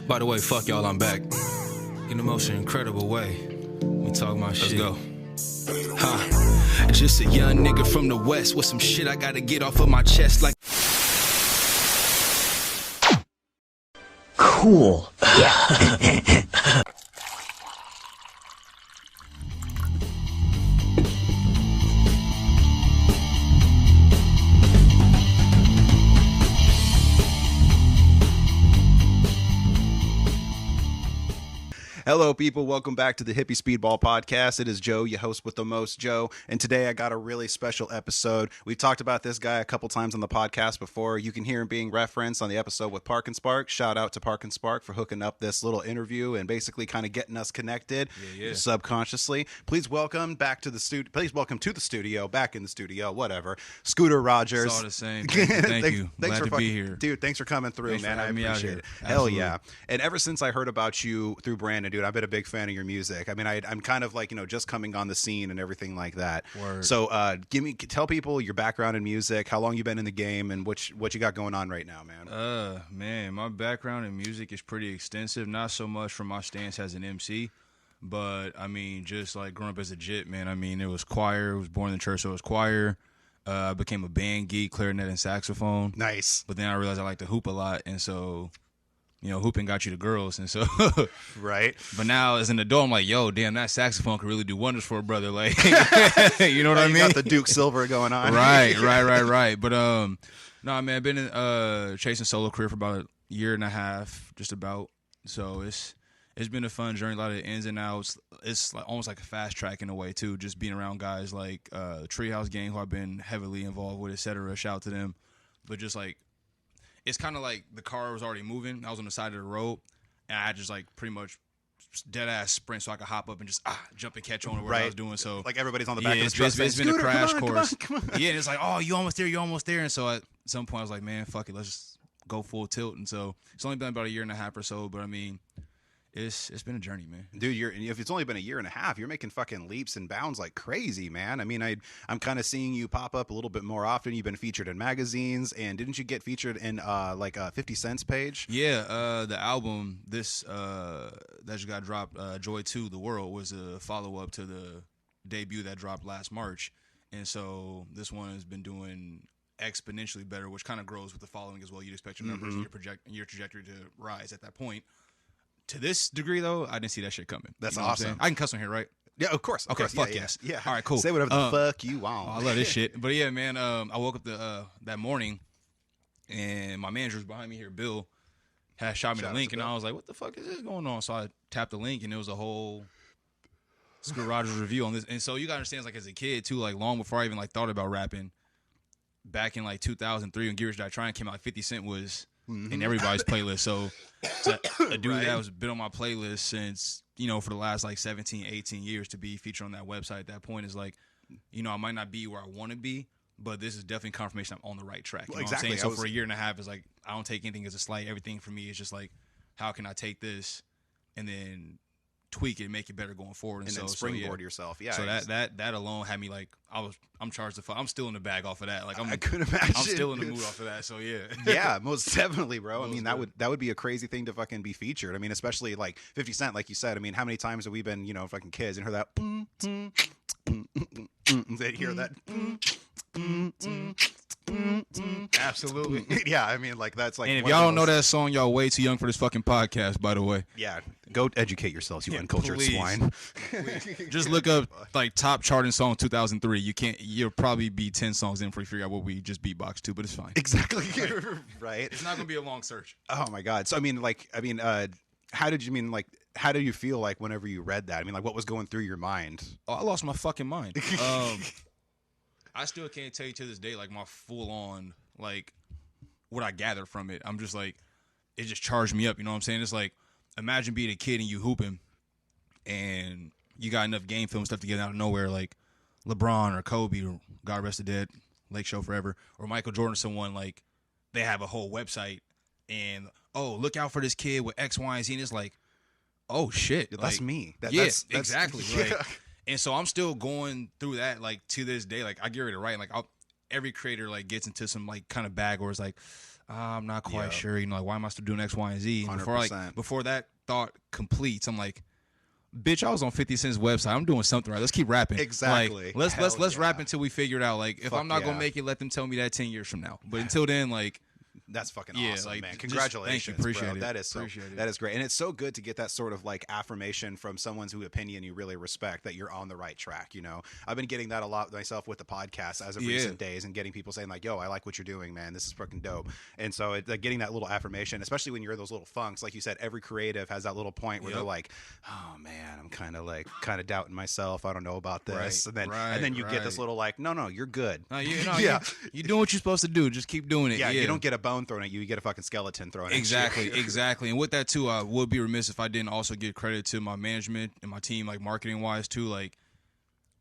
By the way, fuck y'all, I'm back. In the most incredible way. We talk my shit. Let's go. Just a young nigga from the West with some shit I gotta get off of my chest like. Cool. Yeah. Hello, people. Welcome back to the Hippy Speedball Podcast. It is Joe, your host with the most, Joe. And today I got a really special episode. We've talked about this guy a couple times on the podcast before. You can hear him being referenced on the episode with Park and Spark. Shout out to Park and Spark for hooking up this little interview and basically kind of getting us connected subconsciously. Please welcome back to the studio. Please welcome to the studio, back in the studio, whatever. Scooter Rogers. It's all the same. Thank you. Thanks Glad to be here. Dude, thanks for coming through, Thanks man. for I having me out appreciate here. it. Hell Absolutely. yeah. And ever since I heard about you through Brandon, dude, I've been a big fan of your music. I mean, I'm kind of like, just coming on the scene and everything like that. Word. So tell people your background in music, how long you've been in the game, and what you got going on right now, man. Man, my background in music is pretty extensive. Not so much from my stance as an MC, but I mean, just like growing up as a jit, man. I mean, it was choir. I was born in the church, so it was choir. I became a band geek, clarinet and saxophone. Nice. But then I realized I like to hoop a lot, and so, hooping got you the girls, and so Right. But now as an adult, I'm like, yo, damn, that saxophone could really do wonders for a brother. Like, you know what I mean? You got the Duke Silver going on. Right. But no, man, I've been chasing solo career for about a year and a half, just about. So it's been a fun journey, a lot of ins and outs. It's like almost like a fast track in a way too, just being around guys like Treehouse Gang, who I've been heavily involved with, etc. Shout out to them. But just like, it's kind of like the car was already moving. I was on the side of the road, and I had just like pretty much dead ass sprint so I could hop up and just jump and catch on to what I was doing. So like everybody's on the back of the truck. It's been a crash course. Come on. Yeah, and it's like, oh, you almost there. And so at some point I was like, man, fuck it, let's just go full tilt. And so it's only been about a year and a half or so, but I mean, it's been a journey, man. Dude, if it's only been a year and a half, you're making fucking leaps and bounds like crazy, man. I mean, I'm kind of seeing you pop up a little bit more often. You've been featured in magazines, and didn't you get featured in like a 50 Cent's page? Yeah, the album that just got dropped, Joy to the World, was a follow up to the debut that dropped last March, and so this one has been doing exponentially better, which kind of grows with the following as well. You'd expect your numbers and your trajectory to rise at that point. To this degree, though, I didn't see that shit coming. That's awesome. I can cuss on here, right? Yeah, of course. Okay, fuck yeah, yes. Yeah. All right, cool. Say whatever the fuck you want. I love this shit. But yeah, man, I woke up that morning, and my manager was behind me here, Bill, had shot me the link, and I was like, what the fuck is this going on? So I tapped the link, and it was a whole Scooter Rogers review on this. And so you gotta understand, like, as a kid, too, like, long before I even, like, thought about rapping, back in, like, 2003 when Get Rich Die Trying came out, like, 50 Cent was in everybody's playlist. So a dude that was been on my playlist since, for the last like 17, 18 years to be featured on that website at that point is like, I might not be where I want to be, but this is definitely confirmation I'm on the right track. You know exactly. what I'm saying? So for a year and a half, it's like, I don't take anything as a slight. Everything for me is just like, how can I take this and then tweak it, make it better going forward, and then springboard yourself. Yeah. So that alone had me like, I'm charged to fuck. I'm still in the bag off of that. Like I could imagine. I'm still in the mood off of that. So yeah. Yeah, most definitely, bro. I mean, that would be a crazy thing to fucking be featured. I mean, especially like 50 Cent, like you said. I mean, how many times have we been, fucking kids and heard that? They hear that. Absolutely. Yeah, I mean, like that's like. And if y'all don't know that song, y'all way too young for this fucking podcast. By the way. Yeah, go educate yourselves, you uncultured swine. Just look up like top charting song 2003. You'll probably be 10 songs in before you figure out what we just beatbox to, but it's fine. Exactly. Right. It's not gonna be a long search. Oh my god. So how did you feel like whenever you read that? I mean, like, what was going through your mind? Oh, I lost my fucking mind. I still can't tell you to this day, like, my full-on, like, what I gathered from it. I'm just like, it just charged me up, you know what I'm saying? It's like, imagine being a kid and you hooping, and you got enough game film stuff to get out of nowhere, like LeBron or Kobe, or God rest the dead, Lake Show forever, or Michael Jordan or someone, like, they have a whole website, and, oh, look out for this kid with X, Y, and Z, and it's like, oh, shit. That's like, me. That's exactly. Yeah. Like, and so I'm still going through that, like, to this day. Like, I get ready to write. Like, every creator, like, gets into some, like, kind of bag where it's like, I'm not quite sure. You know, like, why am I still doing X, Y, and Z? 100%. Before that thought completes, I'm like, bitch, I was on 50 Cent's website. I'm doing something right. Let's keep rapping. Exactly. Like, let's rap until we figure it out. Like, if I'm not gonna make it, let them tell me that 10 years from now. But until then, like, that's fucking awesome, like, man. Congratulations, thank you. Appreciate bro. it. That is great. And it's so good to get that sort of like affirmation from someone's opinion you really respect that you're on the right track, you know? I've been getting that a lot myself with the podcast as of recent days, and getting people saying like, yo, I like what you're doing, man. This is fucking dope. And so like, getting that little affirmation, especially when you're in those little funks, like you said, every creative has that little point where they're like, oh man, I'm kind of doubting myself. I don't know about this. And then you get this little like, no, you're good. You're doing what you're supposed to do. Just keep doing it. Yeah, you don't get a bone thrown at you. You get a fucking skeleton thrown at you. Exactly. And with that too, I would be remiss if I didn't also give credit to my management and my team, like marketing wise too. Like,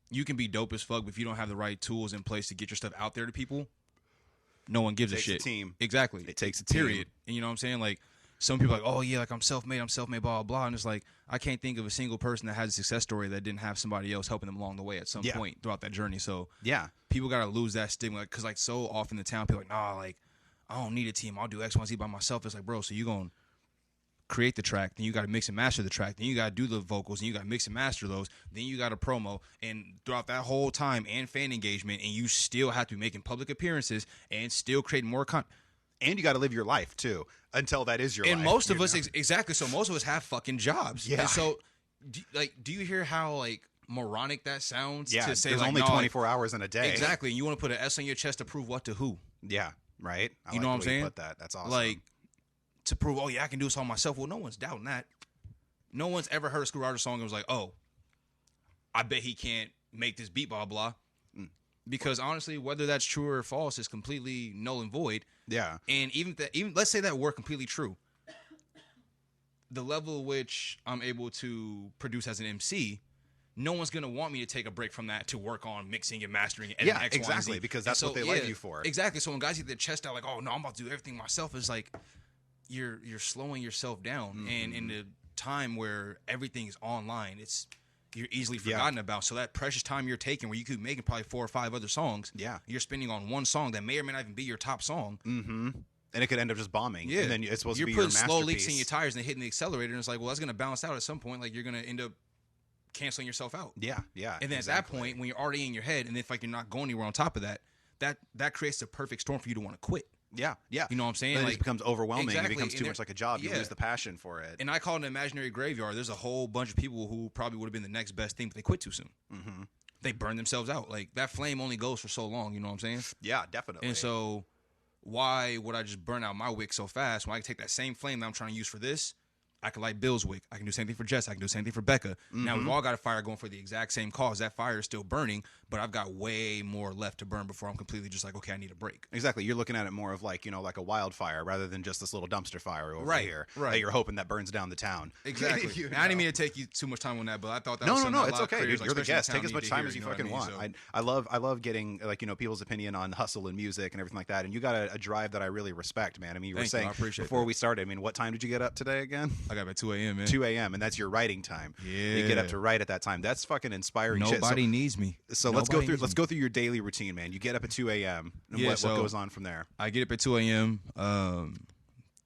you can be dope as fuck, but if you don't have the right tools in place to get your stuff out there to people, no one gives a shit. It takes a team. Exactly. It takes a team. Period. And you know what I'm saying? Like, some people are like, oh yeah, like I'm self-made, blah, blah, blah. And it's like, I can't think of a single person that has a success story that didn't have somebody else helping them along the way at some point throughout that journey. So people got to lose that stigma. Because like, so often in the town, people are like, nah, like, I don't need a team. I'll do X, Y, Z by myself. It's like, bro, so you're going to create the track, then you got to mix and master the track, then you got to do the vocals, and you got to mix and master those, then you got to promo, and throughout that whole time, and fan engagement, and you still have to be making public appearances, and still creating more content. And you got to live your life, too, until that is your life. And most of us, exactly, so most of us have fucking jobs. Yeah. And so, do you hear how, like, moronic that sounds? Yeah, to say, there's like, only 24 hours in a day. Exactly, and you want to put an S on your chest to prove what to who? Yeah. Right? You know what I'm saying? Put that. That's awesome. Like, to prove, oh, yeah, I can do this all myself. Well, no one's doubting that. No one's ever heard a Screwdriver song and was like, oh, I bet he can't make this beat, blah, blah. Because honestly, whether that's true or false is completely null and void. Yeah. And even let's say that were completely true. The level at which I'm able to produce as an MC, no one's going to want me to take a break from that to work on mixing and mastering and editing X, Y, and Z. Because that's what they like you for. Exactly. So when guys get their chest out like, oh, no, I'm about to do everything myself, it's like you're slowing yourself down. And in the time where everything is online, you're easily forgotten about. So that precious time you're taking where you could be making probably 4 or 5 other songs, you're spending on one song that may or may not even be your top song. Mm-hmm. And it could end up just bombing. Yeah. And then it's supposed to be your masterpiece. You're putting slow leaks in your tires and hitting the accelerator, and it's like, well, that's going to balance out at some point. Like, you're going to end up canceling yourself out. Yeah. And then at that point, when you're already in your head, and if like you're not going anywhere on top of that, that creates the perfect storm for you to want to quit. Yeah. You know what I'm saying? Then it becomes overwhelming. Exactly. It becomes too much like a job. You lose the passion for it. And I call it an imaginary graveyard. There's a whole bunch of people who probably would have been the next best thing, but they quit too soon. Mm-hmm. They burn themselves out. Like, that flame only goes for so long. You know what I'm saying? Yeah, definitely. And so why would I just burn out my wick so fast when I can take that same flame that I'm trying to use for this? I can light Bill's wick. I can do the same thing for Jess. I can do the same thing for Becca. Mm-hmm. Now, we've all got a fire going for the exact same cause. That fire is still burning, but I've got way more left to burn before I'm completely just like, okay, I need a break. Exactly. You're looking at it more of like, like a wildfire rather than just this little dumpster fire over here. Right. That you're hoping that burns down the town. Exactly. I didn't mean to take you too much time on that, but I thought that was something No, it's okay. You're the guest. Take as much time as you fucking want. I love getting like, people's opinion on hustle and music and everything like that. And you got a drive that I really respect, man. I mean, you were saying before we started, I mean, what time did you get up today again? I got up at 2 a.m., man. 2 a.m. and that's your writing time. Yeah, you get up to write at that time. That's fucking inspiring. Nobody needs me. So let's go through your daily routine, man. You get up at 2 a.m. and what goes on from there? I get up at 2 a.m.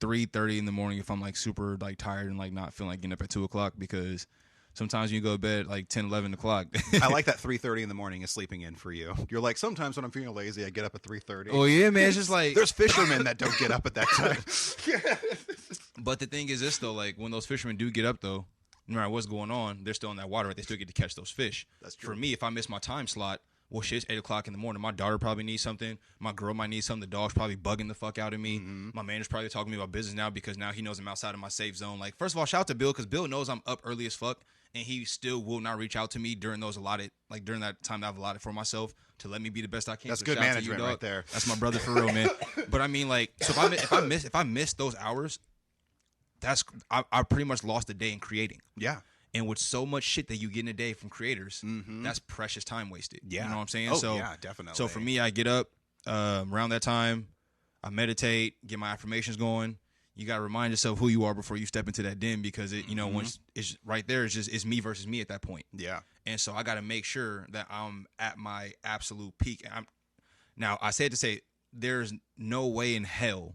3:30 in the morning if I'm like super like tired and like not feeling like getting up at 2 o'clock, because sometimes you go to bed like 10, 11 o'clock. I like that 3:30 in the morning is sleeping in for you. You're like, sometimes when I'm feeling lazy, I get up at 3:30. Oh yeah, man. It's just like there's fishermen that don't get up at that time. But the thing is this though, like when those fishermen do get up though, no matter what's going on, they're still in that water, right? They still get to catch those fish. That's true. For me, if I miss my time slot, well, shit, it's 8 o'clock in the morning. My daughter probably needs something. My girl might need something. The dog's probably bugging the fuck out of me. Mm-hmm. My manager's probably talking to me about business now because now he knows I'm outside of my safe zone. Like, first of all, shout out to Bill, because Bill knows I'm up early as fuck, and he still will not reach out to me during those allotted, like during that time that I've allotted for myself to let me be the best I can. That's good management right there. That's my brother for real, man. But I mean, like, so if I miss those hours, I pretty much lost a day in creating. Yeah. And with so much shit that you get in a day from creators, that's precious time wasted. Yeah. You know what I'm saying? Oh, so, yeah, definitely. So for me, I get up around that time, I meditate, get my affirmations going. You got to remind yourself who you are before you step into that den, because it, once it's right there, it's me versus me at that point. Yeah. And so I got to make sure that I'm at my absolute peak. Now, I said to say, there's no way in hell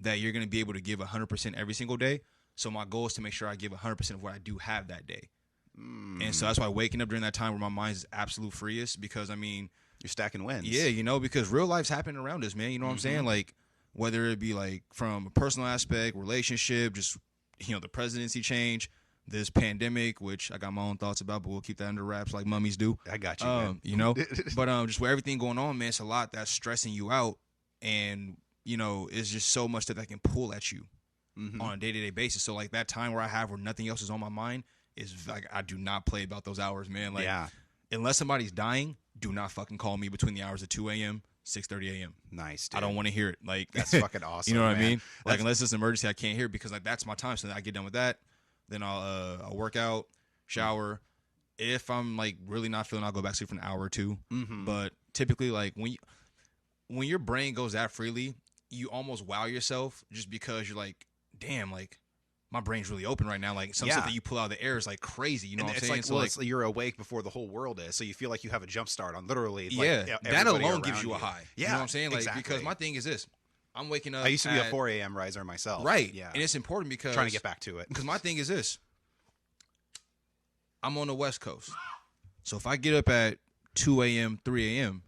that you're going to be able to give 100% every single day. So my goal is to make sure I give 100% of what I do have that day. And so that's why waking up during that time where my mind is absolute freest, because I mean, you're stacking wins. Yeah, you know, because real life's happening around us, man. You know what I'm saying? Like, whether it be like from a personal aspect, relationship, just, you know, the presidency change, this pandemic, which I got my own thoughts about, but we'll keep that under wraps like mummies do. I got you, man. You know, but just with everything going on, man, it's a lot that's stressing you out, and you know, it's just so much that can pull at you on a day-to-day basis. So like that time where I have where nothing else is on my mind is like, I do not play about those hours, man. Like, unless somebody's dying, do not fucking call me between the hours of 2 a.m. 6:30 a.m. Nice, dude. I don't want to hear it. Like, that's fucking awesome. You know what man. I mean? Like, unless it's an emergency, I can't hear it, because like that's my time. So then I get done with that, then I'll work out, shower. If I'm like really not feeling, I'll go back to sleep for an hour or two. But typically, like when your brain goes that freely, you almost wow yourself, just because you're like, damn, like my brain's really open right now. Like some stuff that you pull out of the air is like crazy. You know what I'm saying? Like, so well, like, it's, you're awake before the whole world is, so you feel like you have a jump start on literally. That alone gives you a high. Yeah, you know what I'm saying? Like, exactly. because my thing is this: I'm waking up. I used to be a 4 a.m. riser myself. Right. Yeah. And it's important because trying to get back to it. Because my thing is this: I'm on the West Coast, so if I get up at 2 a.m., 3 a.m.,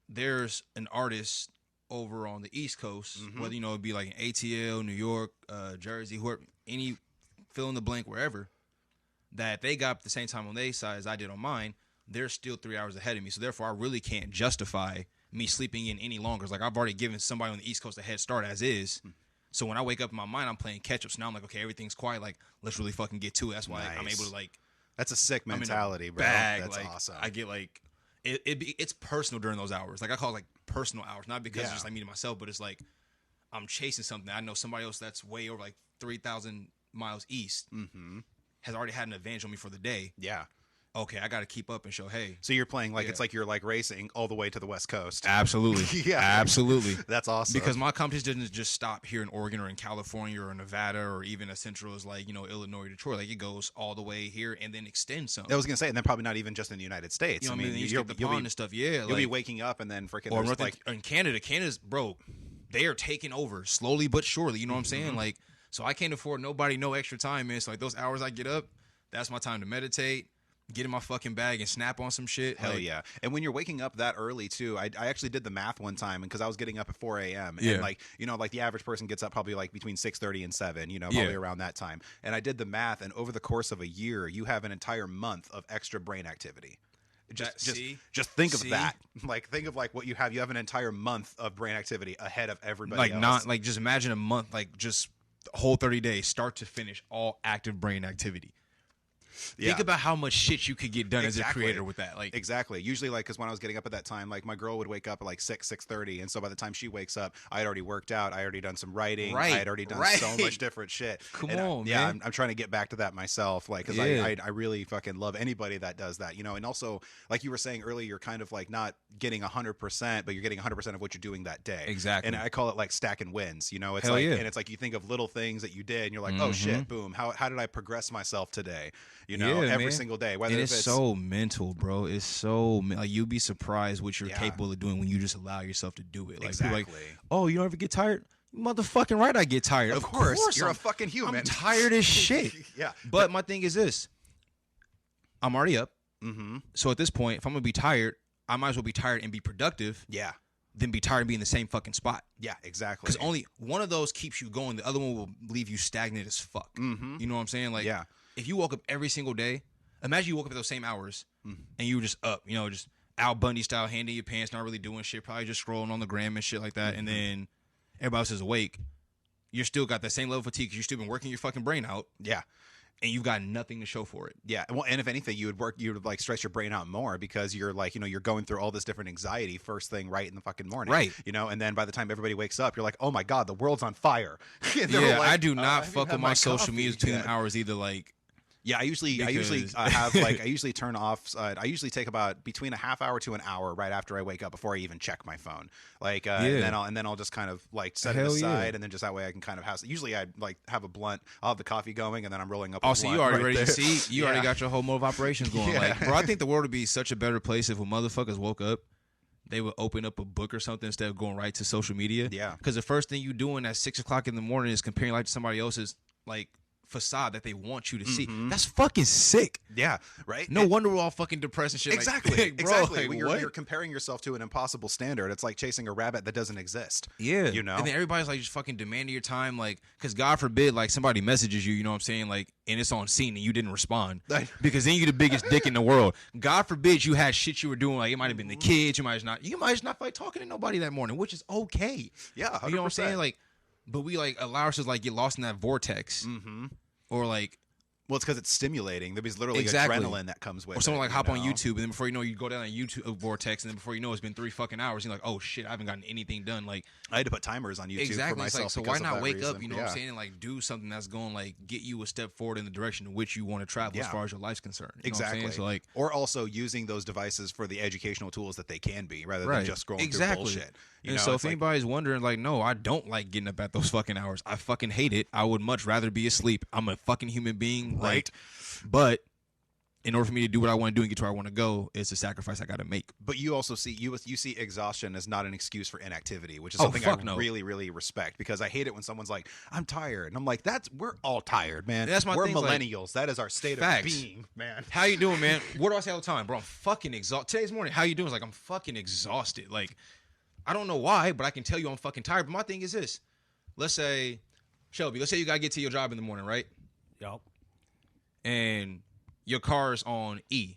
there's an artist over on the East Coast, whether, you know, it'd be like in ATL, New York, Jersey, whoever, any fill in the blank, wherever, that they got up at the same time on their side as I did on mine, they're still 3 hours ahead of me. So therefore, I really can't justify me sleeping in any longer. It's like I've already given somebody on the East Coast a head start as is. So when I wake up in my mind, I'm playing catch up. So now I'm like, okay, everything's quiet. Like, let's really fucking get to it. That's why I'm able to like. That's a sick mentality, bro. Bag. That's like, awesome. I get like. It's personal during those hours. Like I call it like personal hours, not because it's just like me to myself, but it's like I'm chasing something. I know somebody else that's way over like 3,000 miles east has already had an advantage on me for the day. Yeah. Okay, I got to keep up and show, hey. So you're playing like it's like you're like racing all the way to the West Coast. Absolutely. Yeah. Absolutely. That's awesome. Because my competition doesn't just stop here in Oregon or in California or Nevada or even as central as like, you know, Illinois, Detroit. Like it goes all the way here and then extends some. I was gonna say, and then probably not even just in the United States. You know I what I mean, mean? You'll be the pond and stuff. Yeah. You'll be waking up and then freaking. Or like in Canada's, bro, they are taking over slowly but surely. You know what I'm saying? Like, so I can't afford no extra time, man. So like those hours I get up, that's my time to meditate, get in my fucking bag and snap on some shit. Hell like, yeah. And when you're waking up that early too, I actually did the math one time, because I was getting up at 4 a.m. And like, you know, like the average person gets up probably like between 6:30 and 7, you know, probably around that time. And I did the math, and over the course of a year, you have an entire month of extra brain activity. Just think of that. Like, think of like what you have. You have an entire month of brain activity ahead of everybody like else. Not like, just imagine a month, like just the whole 30 days, start to finish, all active brain activity. Think about how much shit you could get done as a creator with that. Like, exactly. Usually, like, because when I was getting up at that time, like my girl would wake up at like 6:30, and so by the time she wakes up, I had already worked out. I already done some writing. I had already done so much different shit. Come on, man. I'm trying to get back to that myself, like, because I really fucking love anybody that does that, you know. And also, like you were saying earlier, you're kind of like not getting 100%, but you're getting 100% of what you're doing that day. Exactly. And I call it like stacking wins. You know, it's and it's like you think of little things that you did, and you're like, oh shit, boom. How did I progress myself today? You know, every single day. Whether it's so mental, bro. It's so like, you'll be surprised what you're capable of doing when you just allow yourself to do it. Like, exactly. People like, oh, you don't ever get tired? Motherfucking right, I get tired. Of course, you're a fucking human. I'm tired as shit. Yeah. But my thing is this: I'm already up. So at this point, if I'm gonna be tired, I might as well be tired and be productive. Yeah. Than be tired and be in the same fucking spot. Yeah, exactly. Because only one of those keeps you going. The other one will leave you stagnant as fuck. You know what I'm saying? Like, if you woke up every single day, imagine you woke up at those same hours and you were just up, you know, just Al Bundy style, hand in your pants, not really doing shit, probably just scrolling on the gram and shit like that. And then everybody else is awake. You're still got that same level of fatigue because you've still been working your fucking brain out. Yeah. And you've got nothing to show for it. Yeah. Well, and if anything, you would like stress your brain out more, because you're like, you know, you're going through all this different anxiety first thing right in the fucking morning. Right. You know, and then by the time everybody wakes up, you're like, oh my God, the world's on fire. Yeah, like, I do not fuck with my social media between hours either. Like, yeah, I usually have like, I usually turn off. I usually take about between a half hour to an hour right after I wake up before I even check my phone. Like, and then I'll just kind of like set it aside, and then just that way I can kind of have. Usually I like have a blunt. I'll have the coffee going, and then I'm rolling up. Oh, so you already ready to see? You already got your whole mode of operations going. Like, bro, I think the world would be such a better place if when motherfuckers woke up, they would open up a book or something instead of going right to social media. Yeah. Because the first thing you doing at 6 o'clock in the morning is comparing life to somebody else's like facade that they want you to see. That's fucking sick. Yeah, right. No wonder we're all fucking depressed and shit. Exactly, like, bro, exactly. Like, You're comparing yourself to an impossible standard. It's like chasing a rabbit that doesn't exist. Yeah, you know. And then everybody's like just fucking demanding your time, like, because God forbid, like somebody messages you, you know what I'm saying, like, and it's on scene and you didn't respond, because then you're the biggest dick in the world. God forbid you had shit you were doing, like it might have been the kids, you might just not like talking to nobody that morning, which is okay. Yeah, 100%. You know what I'm saying, like, but we like allow ourselves to like get lost in that vortex. Or like, well, it's because it's stimulating. There's literally exactly. adrenaline that comes with it. Or someone like hop on YouTube, and then before you know, you go down a YouTube vortex, and then before you know, it's been 3 fucking hours. You're like, oh shit, I haven't gotten anything done. Like, I had to put timers on YouTube for myself. Like, so why not wake up? You know what I'm saying? And like do something that's going like get you a step forward in the direction in which you want to travel as far as your life's concerned. You know what I'm saying? So like, or also using those devices for the educational tools that they can be, rather than just scrolling through bullshit. You know, so if anybody's wondering, like, no, I don't like getting up at those fucking hours. I fucking hate it. I would much rather be asleep. I'm a fucking human being, right? But in order for me to do what I want to do and get to where I want to go, it's a sacrifice I got to make. But you also see you see exhaustion as not an excuse for inactivity, which is something I really, really respect, because I hate it when someone's like, "I'm tired," and I'm like, "We're all tired, man. That's my we're thing, millennials. Like, that is our state of being, man." How you doing, man? What do I say all the time, bro? I'm fucking exhausted. Today's morning, how you doing? It's like I'm fucking exhausted. Like, I don't know why, but I can tell you I'm fucking tired. But my thing is this: let's say, Shelby, let's say you gotta get to your job in the morning, right? Yup. And your car's on E.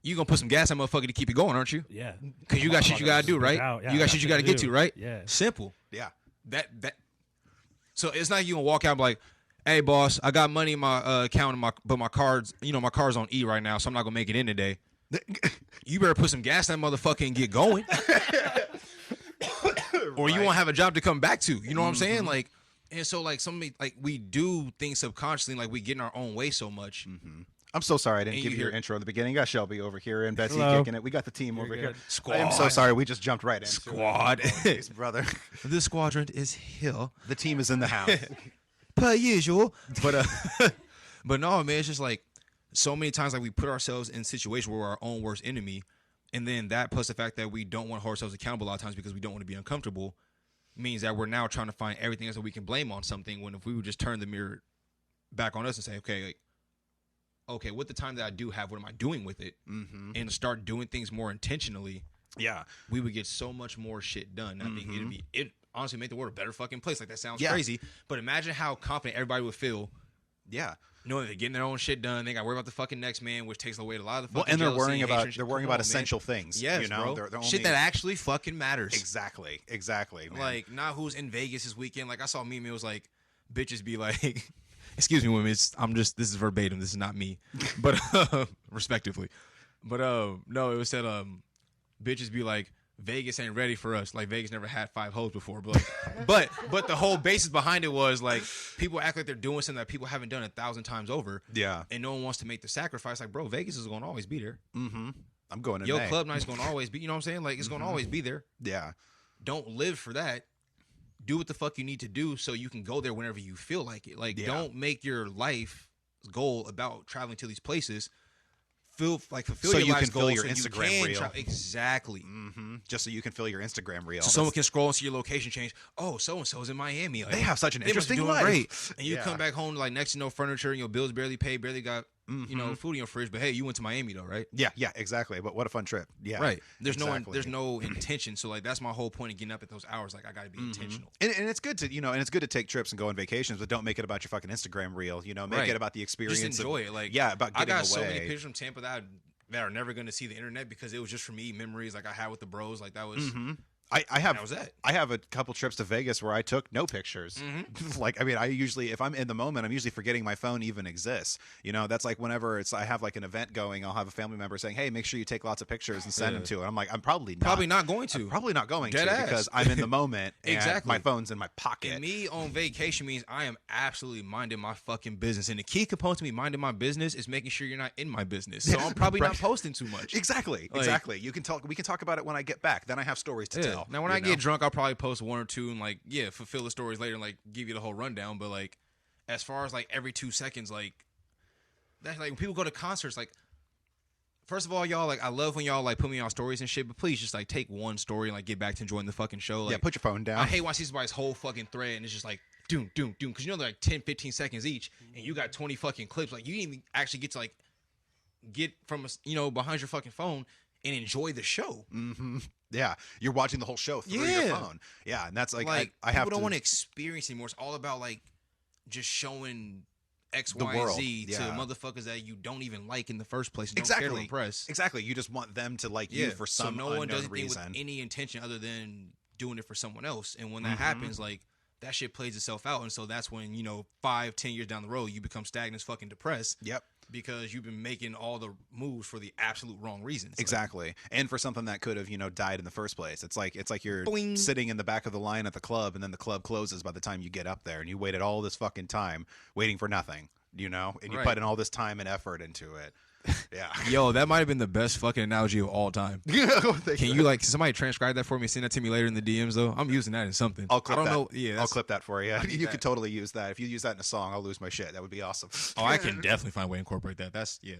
You gonna put some gas in that motherfucker to keep it going, aren't you? Yeah. Because you got shit you gotta do, right? Yeah, you got shit you gotta get to, right? Yeah. Simple. Yeah. That. So it's not like you gonna walk out and be like, "Hey, boss, I got money in my account, but my car's on E right now, so I'm not gonna make it in today." You better put some gas in that motherfucker and get going, or you won't have a job to come back to. You know what I'm saying? Like. And so, like, we do things subconsciously, like, we get in our own way so much. I'm so sorry I didn't give you your intro in the beginning. You got Shelby over here and Betsy kicking it. We got the team over here. Squad. I am so sorry. We just jumped right in. Squad. Thanks, brother. The squadron is here. The team is in the house. Per usual. But but no, man, it's just like so many times, like, we put ourselves in situations where we're our own worst enemy. And then that plus the fact that we don't want to hold ourselves accountable a lot of times because we don't want to be uncomfortable means that we're now trying to find everything else that we can blame on something, when if we would just turn the mirror back on us and say, okay, with the time that I do have, what am I doing with it? And start doing things more intentionally. Yeah. We would get so much more shit done. I think it honestly make the world a better fucking place. Like, that sounds crazy, but imagine how confident everybody would feel. Yeah. Knowing they're getting their own shit done, they got to worry about the fucking next man, which takes away a lot of the fucking and they're jealousy worrying about essential things. Yes, you know, bro. They're shit that actually fucking matters. Exactly, man. Like, not who's in Vegas this weekend. Like, I saw a meme, it was like, bitches be like, excuse me, women, this is verbatim, this is not me, but respectively. But no, it was said, bitches be like, Vegas ain't ready for us. Like, Vegas never had 5 hoes before. But like, but the whole basis behind it was like, people act like they're doing something that people haven't done 1,000 times over. Yeah. And no one wants to make the sacrifice. Like, bro, Vegas is going to always be there. I'm going to Yo, club night's going to always be. You know what I'm saying? Like, it's going to always be there. Yeah. Don't live for that. Do what the fuck you need to do so you can go there whenever you feel like it. Like, don't make your life goal about traveling to these places. Fulfill so your you life's can fill goals your so Instagram reel. Exactly. Just so you can fill your Instagram reel. So someone can scroll and see your location change. Oh, so-and-so's in Miami. Like, they have such an they must be interesting doing life. Great. And you come back home like next to no furniture and your bills barely paid, barely got food in your fridge. But hey, you went to Miami though, right? Yeah, exactly. But what a fun trip. Yeah. Right. There's no intention. So like, that's my whole point of getting up at those hours. Like, I got to be intentional. And it's good to take trips and go on vacations, but don't make it about your fucking Instagram reel. You know, make it about the experience. Just enjoy it. Like, about getting away. I got so many pictures from Tampa that are never going to see the internet because it was just for me, memories like I had with the bros. Like, that was I have a couple trips to Vegas where I took no pictures. Like, I mean, if I'm in the moment, I'm usually forgetting my phone even exists. You know, that's like whenever I have like an event going, I'll have a family member saying, "Hey, make sure you take lots of pictures and send them to it." I'm like, I'm probably not going to because I'm in the moment. And my phone's in my pocket. And me on vacation means I am absolutely minding my fucking business. And the key component to me minding my business is making sure you're not in my business. So I'm probably not posting too much. Exactly. We can talk about it when I get back. Then I have stories to tell. Now, when I get drunk, I'll probably post 1 or 2 and like, fulfill the stories later and like give you the whole rundown. But like, as far as like every 2 seconds, like that's like when people go to concerts, like First of all, y'all, like, I love when y'all, like, put me on stories and shit, but please just, like, take one story and, like, get back to enjoying the fucking show. Like, yeah, put your phone down. I hate when I see somebody's whole fucking thread and it's just like, doom, doom, doom. Because, you know, they're, like, 10, 15 seconds each, and you got 20 fucking clips. Like, you didn't even actually get to, like, get from, you know, behind your fucking phone and enjoy the show. Mm-hmm. Yeah, you're watching the whole show through your phone. Yeah, and that's, like I have to... People don't want to experience anymore. It's all about, like, just showing... X, the Y, world. and Z Yeah. to motherfuckers that you don't even like in the first place. And don't care to impress. Exactly. You just want them to like you for some so no one does anything reason. with any intention other than doing it for someone else. And when that happens, like, that shit plays itself out. And so that's when, you know, 5-10 years down the road, you become stagnant as fucking depressed. Yep. Because you've been making all the moves for the absolute wrong reasons. Exactly. And for something that could have, you know, died in the first place. It's like you're Boing. sitting in the back of the line at the club, and then the club closes by the time you get up there, and you waited all this fucking time waiting for nothing, you know? And you put in all this time and effort into it. Yeah. Yo, that might have been the best fucking analogy of all time. Can you, like, somebody transcribe that for me, send that to me later in the DMs, though? I'm using that in something. I'll clip I don't that. know. Yeah, I'll clip that for you. You that. could totally use that. If you use that in a song, I'll lose my shit. That would be awesome. Oh, I can definitely find a way to incorporate that. That's, yeah.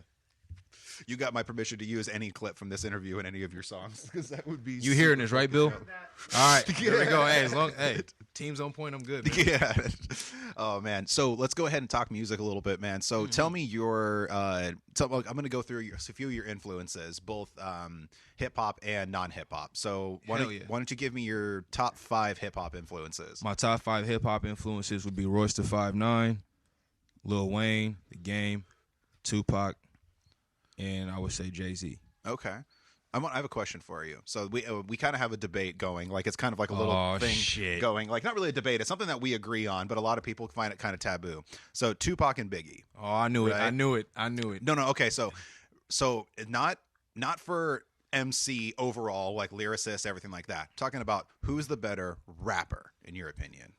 You got my permission to use any clip from this interview in any of your songs, because that would be... You hearing this, right, Bill? All right, here we go. Hey, hey, team's on point. I'm good, man. Yeah. Oh man. So let's go ahead and talk music a little bit, man. So tell me your. I'm going to go through a few of your influences, both hip hop and non-hip hop. So why don't you give me your top 5 hip hop influences? My top 5 hip hop influences would be Royce da 5'9", Lil Wayne, The Game, Tupac, and I would say Jay-Z. Okay. I have a question for you. So we kind of have a debate going. Like, it's kind of like a little thing going. Like, not really a debate. It's something that we agree on, but a lot of people find it kind of taboo. So Tupac and Biggie. Oh, I knew it. Right? I knew it. No. Okay. So not for MC overall, like lyricist, everything like that. I'm talking about who's the better rapper in your opinion?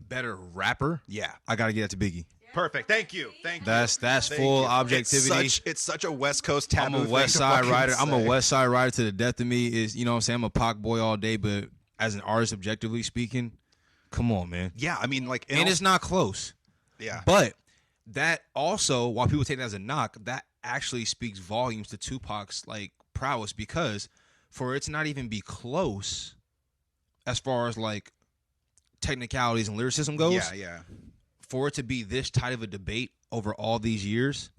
Better rapper? Yeah. I got to get that to Biggie. Perfect. Thank you. That's full objectivity. It's such a West Coast taboo. I'm a West Side rider. I'm a West Side rider to the death of me. Is, you know what I'm saying? I'm a Pac boy all day, but as an artist, objectively speaking, come on, man. Yeah, I mean, like, and it's not close. Yeah, but that also, while people take that as a knock, that actually speaks volumes to Tupac's like prowess, because for it to not even be close, as far as like technicalities and lyricism goes. Yeah. For it to be this tight of a debate over all these years,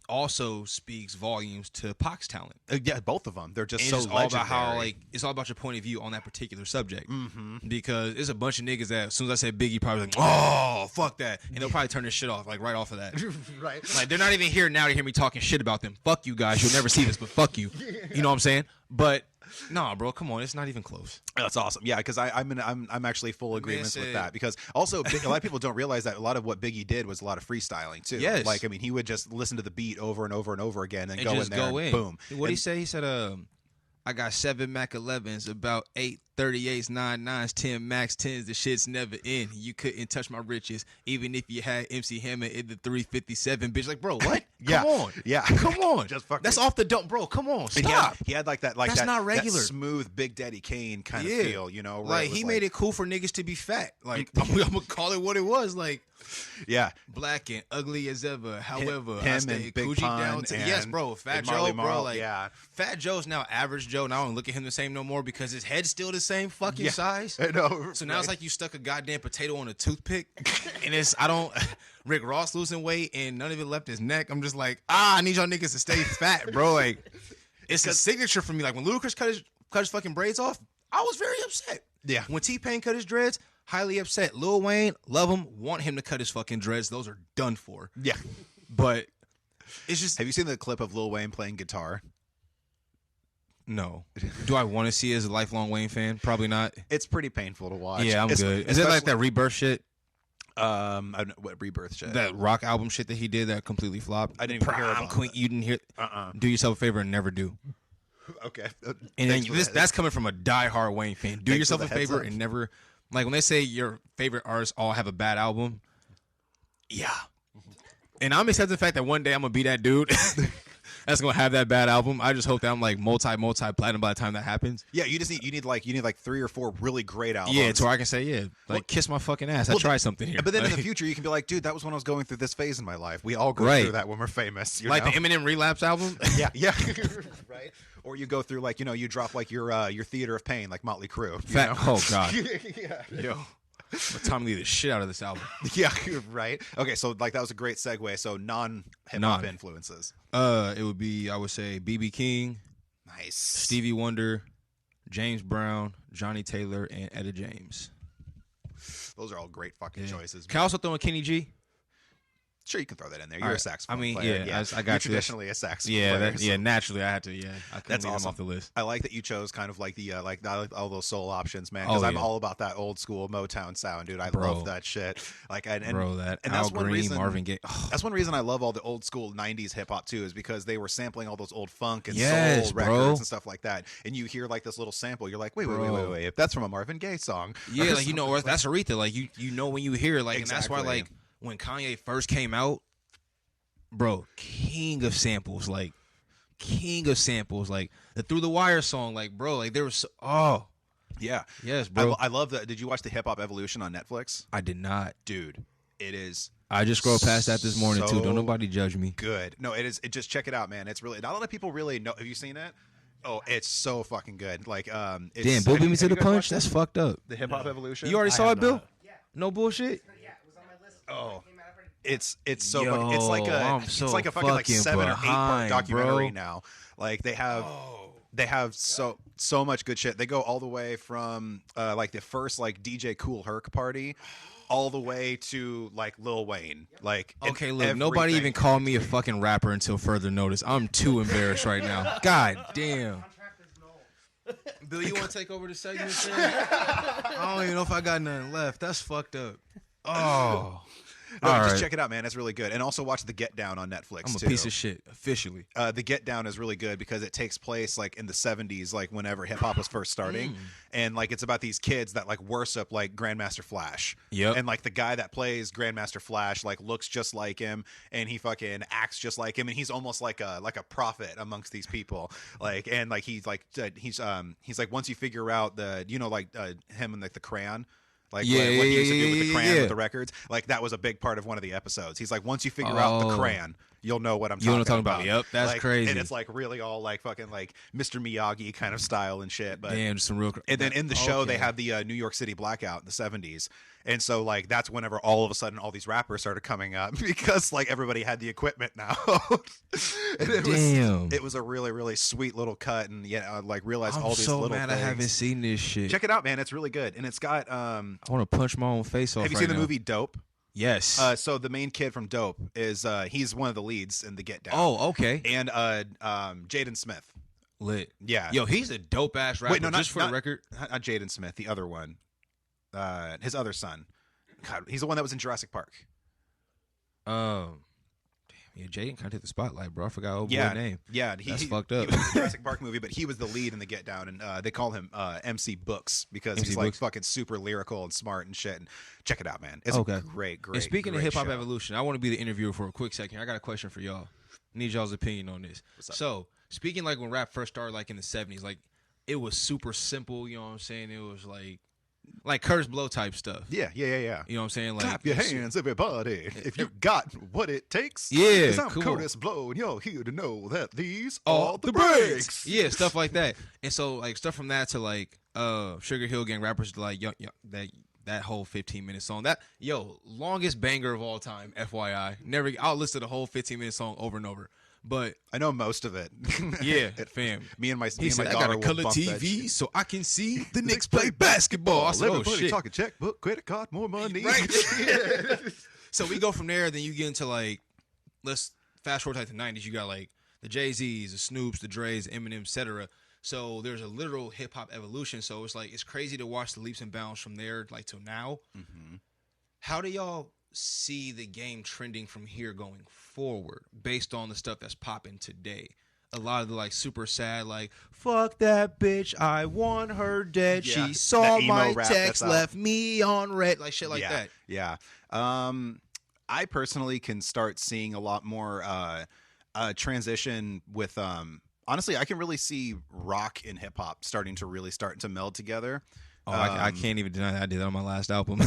also speaks volumes to Pac's talent. Yeah, both of them. They're just and so it's all legendary. about how, like, it's all about your point of view on that particular subject. Because there's a bunch of niggas that as soon as I say Biggie, probably like, oh, fuck that, and they'll probably turn this shit off, like right off of that. Right. Like, they're not even here now to hear me talking shit about them. Fuck you guys, you'll never see this, but fuck you. You know what I'm saying? But nah, bro, come on, it's not even close. That's awesome. Yeah, because I'm actually full agreements with that. Because also, a lot of people don't realize that a lot of what Biggie did was a lot of freestyling too. Yes. Like, I mean, he would just listen to the beat over and over and over again, and go just in there, go and in. boom. What did he say? He said, I got 7 Mac 11s, about 8 38s, 9 9s, 10 Max 10s. The shit's never in. You couldn't touch my riches, even if you had MC Hammer in the 357. Bitch, like, bro, what? Yeah. Come on, Yeah. come on. Just fucking. That's off the dome, bro. Come on, And stop. he had like that, like That's that, not regular. that smooth Big Daddy Kane kind of feel, you know? where Like, it was he made it cool for niggas to be fat. Like, I'm gonna call it what it was. Like, yeah, black and ugly as ever. However, him I stay and Big Coochie Pun down to and- yes, bro. Fat and Joe, Marley bro. Marl, Like, yeah. Fat Joe's now average Joe. Now I don't look at him the same no more because his head's still the same fucking size. I know. So now it's like you stuck a goddamn potato on a toothpick, and I don't. Rick Ross losing weight and none of it left his neck. I'm just like, I need y'all niggas to stay fat, bro. Like, it's a signature for me. Like, when Ludacris cut his fucking braids off, I was very upset. Yeah. When T-Pain cut his dreads, highly upset. Lil Wayne, love him, want him to cut his fucking dreads. Those are done for. Yeah. But it's just, Have you seen the clip of Lil Wayne playing guitar? no. Do I want to see it as a lifelong Wayne fan? Probably not. It's pretty painful to watch. Yeah, I'm good. Is it like that Rebirth shit? I don't know what Rebirth shit. That rock album shit that he did that completely flopped. I didn't even hear Prom about Queen. that. You didn't hear. Do yourself a favor and never do. Okay. And then Thanks for that's coming from a diehard Wayne fan. Do Thanks yourself for a the heads favor up. and never, like, when they say your favorite artists all have a bad album. Yeah. And I'm accepting the fact that one day I'm gonna be that dude. that's gonna have that bad album. I just hope that I'm like multi platinum by the time that happens. Yeah, you need like 3 or 4 really great albums. Yeah, to where I can say, kiss my fucking ass. I tried something here. But then in the future, you can be like, dude, that was when I was going through this phase in my life. We all go through that when we're famous. You like know? the Eminem Relapse album. Yeah, right. Or you go through like you drop like your Theater of Pain like Motley Crue. Oh God. Yeah. Yo. But Tommy Lee the shit out of this album. Yeah, right. Okay, so like that was a great segue. So non-hip-hop influences. It would be, I would say, BB King, nice, Stevie Wonder, James Brown, Johnny Taylor, and Etta James. Those are all great fucking choices. Can I also throw in Kenny G? Sure, you can throw that in there. You're a saxophone player. I got You're traditionally a saxophone player. Naturally I had to. Yeah, I couldn't that's leave awesome. Him off the list. I like that you chose kind of like the all those soul options, man. Because I'm all about that old school Motown sound, dude. I love that shit. Like, and that and Al that's one Green, reason. Marvin Gaye. Oh. That's one reason I love all the old school '90s hip hop too, is because they were sampling all those old funk and soul records and stuff like that. And you hear like this little sample, you're like, wait, if that's from a Marvin Gaye song, yeah, like or that's Aretha. Like you know when you hear like, exactly. And that's why like when Kanye first came out. Bro, king of samples, like the Through the Wire song, like bro, like there was yeah, yes, bro. I love that. Did you watch the HipHop Evolution on Netflix? I did not, dude. It is. I just scrolled past that this morning too. Don't nobody judge me. Good. No, it is. Just check it out, man. It's really not a lot of people really know. Have you seen it? Oh, it's so fucking good. Like, damn, Bill beat me to the punch. That's fucked up. The HipHop Evolution. You already saw it, Bill? Yeah. No bullshit. Yeah, it was on my list. Oh. It's so fucking, it's like a fucking like 7 or 8 part documentary now. Like they have so much good shit. They go all the way from like the first like DJ Kool Herc party all the way to like Lil Wayne. Like, okay, look, nobody even called me a fucking rapper until further notice. I'm too embarrassed right now. God damn. Bill, you want to take over the segment? I don't even know if I got nothing left. That's fucked up. Oh. No, just check it out, man. It's really good. And also watch The Get Down on Netflix. I'm a piece of shit, officially. The Get Down is really good because it takes place like in the 70s, like whenever hip hop was first starting. And like it's about these kids that like worship like Grandmaster Flash. Yep. And like the guy that plays Grandmaster Flash like looks just like him and he fucking acts just like him and he's almost like a prophet amongst these people. Like and like he's like once you figure out the him and like the crayon. Like what he used to do with the crayon with the records, like that was a big part of one of the episodes. He's like, once you figure out the crayon, you'll know what I'm talking about. Yep, that's like, crazy. And it's like really all like fucking like Mr. Miyagi kind of style and shit. But damn, just some real. And then in the show, they have the New York City blackout in the 70s. And so, like, that's whenever all of a sudden all these rappers started coming up because, like, everybody had the equipment now. And it was a really, really sweet little cut. And, I realized all these little things. I'm so mad I haven't seen this shit. Check it out, man. It's really good. And it's got... I want to punch my own face off. Have you seen the movie Dope? Yes. So the main kid from Dope is... he's one of the leads in The Get Down. Oh, okay. And Jaden Smith. Lit. Yeah. Yo, he's a dope-ass rapper. Wait, no, just for the record. Not Jaden Smith. The other one. His other son. God, he's the one that was in Jurassic Park. Damn, yeah, Jaden kind of hit the spotlight, bro. I forgot old boy name. Yeah, that's fucked up. He was in the Jurassic Park movie, but he was the lead in the Get Down, and they call him MC Books because he's like fucking super lyrical and smart and shit. And check it out, man. It's great. And speaking of HipHop Evolution, I want to be the interviewer for a quick second. I got a question for y'all. Need y'all's opinion on this. So, speaking like when rap first started, like in the 70s, like it was super simple. You know what I'm saying? It was like Curtis Blow type stuff. Yeah. You know what I'm saying? Like, clap your hands, everybody, if you got what it takes. Yeah, I'm cool. Curtis Blow, and you're here to know that these are the breaks. Yeah, stuff like that. And so, like, stuff from that to, like, Sugar Hill Gang rappers, like, that whole 15-minute song. That, longest banger of all time, FYI. I'll listen to the whole 15-minute song over and over. But I know most of it. Yeah, fam. Me and my daughter I got a color TV so I can see the Knicks play basketball. I said, everybody talking checkbook, credit card, more money. Right. So we go from there. Then you get into like, let's fast forward to the 90s. You got like the Jay-Z's, the Snoops, the Dre's, Eminem, etc. So there's a literal hip hop evolution. So it's like it's crazy to watch the leaps and bounds from there like till now. Mm-hmm. How do y'all see the game trending from here going forward based on the stuff that's popping today? A lot of the like super sad, like fuck that bitch, I want her dead. She saw my text, left me on red, like shit like that. Yeah. I personally can start seeing a lot more transition with honestly, I can really see rock and hip hop starting to meld together. Oh, I can't even deny that I did that on my last album.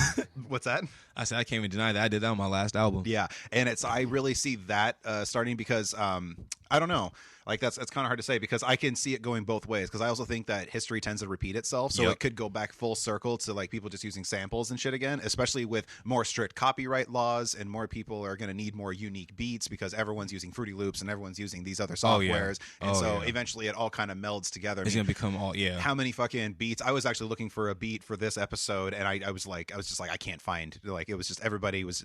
What's that? I said I can't even deny that I did that on my last album. Yeah, and I really see that starting because I don't know, like that's kind of hard to say because I can see it going both ways because I also think that history tends to repeat itself, so it could go back full circle to like people just using samples and shit again, especially with more strict copyright laws and more people are going to need more unique beats because everyone's using Fruity Loops and everyone's using these other softwares, and so eventually it all kind of melds together. It's gonna become all how many fucking beats? I was actually looking for a beat for this episode, and I was just like I can't find, like it was just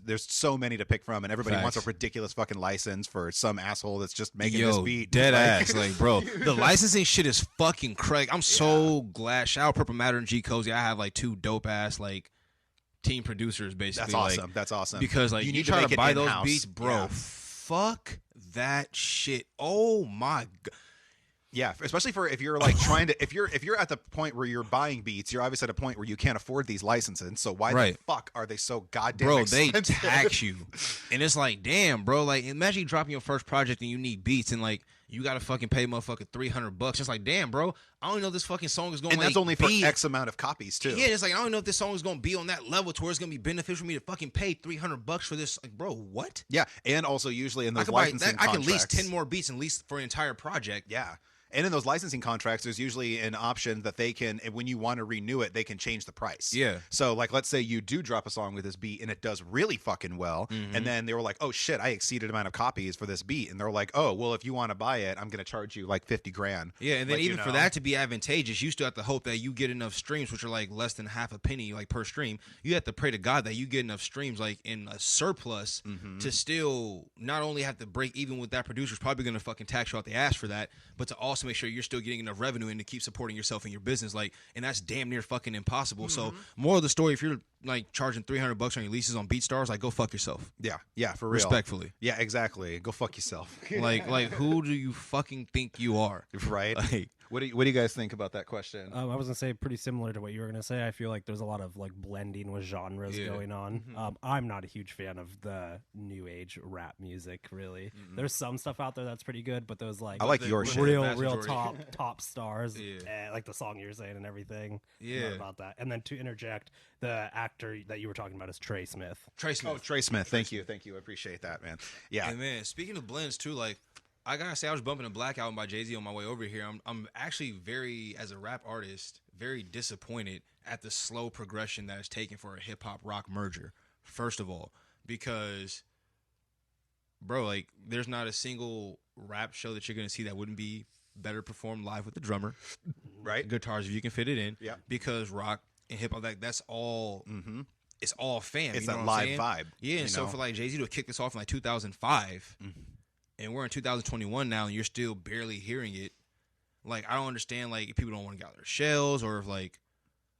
there's so many to pick from, and everybody wants a ridiculous fucking license for some asshole that's just making this beat. Dead ass, like bro, the licensing shit is fucking crazy. I'm so glad. Shout out Purple Matter and G Cozy. I have like 2 dope ass like team producers basically. That's awesome. That's awesome. Because like you try to buy those beats, bro. Fuck that shit. Oh my god. Yeah, especially for if you're like trying to if you're at the point where you're buying beats, you're obviously at a point where you can't afford these licenses. So why the fuck are they so goddamn expensive? They tax you, and it's like, damn, bro. Like, imagine you dropping your first project and you need beats, and like you gotta fucking pay motherfucker $300. It's like, damn, bro. I don't know if this fucking song is gonna. And that's only for X amount of copies too. Yeah, it's like I don't know if this song is gonna be on that level to where it's gonna be beneficial for me to fucking pay $300 for this. Like, bro, what? Yeah, and also usually in those licensing contracts, I can lease 10 more beats and lease for an entire project. Yeah. And in those licensing contracts, there's usually an option that they can, when you want to renew it, they can change the price. Yeah. So, like, let's say you do drop a song with this beat and it does really fucking well. And then they were like, oh, shit, I exceeded amount of copies for this beat. And they're like, oh, well, if you want to buy it, I'm going to charge you like $50,000. Yeah. And then even for that to be advantageous, you still have to hope that you get enough streams, which are like less than half a penny like per stream. You have to pray to God that you get enough streams like in a surplus to still not only have to break even with that producer's probably going to fucking tax you out the ass for that, but to also make sure you're still getting enough revenue and to keep supporting yourself and your business, like, and that's damn near fucking impossible. So, more of the story, if you're like charging $300 on your leases on BeatStars, like, go fuck yourself. Yeah, for real. Respectfully. Yeah, exactly. Go fuck yourself. like, who do you fucking think you are? Right. Like, what do you guys think about that question? I was gonna say pretty similar to what you were gonna say. I feel like there's a lot of like blending with genres going on. I'm not a huge fan of the new age rap music. Really, there's some stuff out there that's pretty good, but those like I like your shit. real top stars, like the song you're saying and everything. Yeah, not about that. And then to interject, the actor that you were talking about is Trey Smith. Oh, Trey Smith. Thank you. I appreciate that, man. Yeah, and man, speaking of blends too, like, I gotta say, I was bumping a Black album by Jay-Z on my way over here. I'm actually very, as a rap artist, very disappointed at the slow progression that is taken for a hip-hop rock merger, first of all. Because, bro, like, there's not a single rap show that you're gonna see that wouldn't be better performed live with the drummer. Right? Guitars, if you can fit it in. Yeah. Because rock and hip-hop, that's all... It's all fam. It's you know that what I'm live saying? vibe. Yeah, and so for like Jay-Z to kick this off in like 2005... and we're in 2021 now, and you're still barely hearing it. Like, I don't understand, like, if people don't want to get out of their shells, or if, like,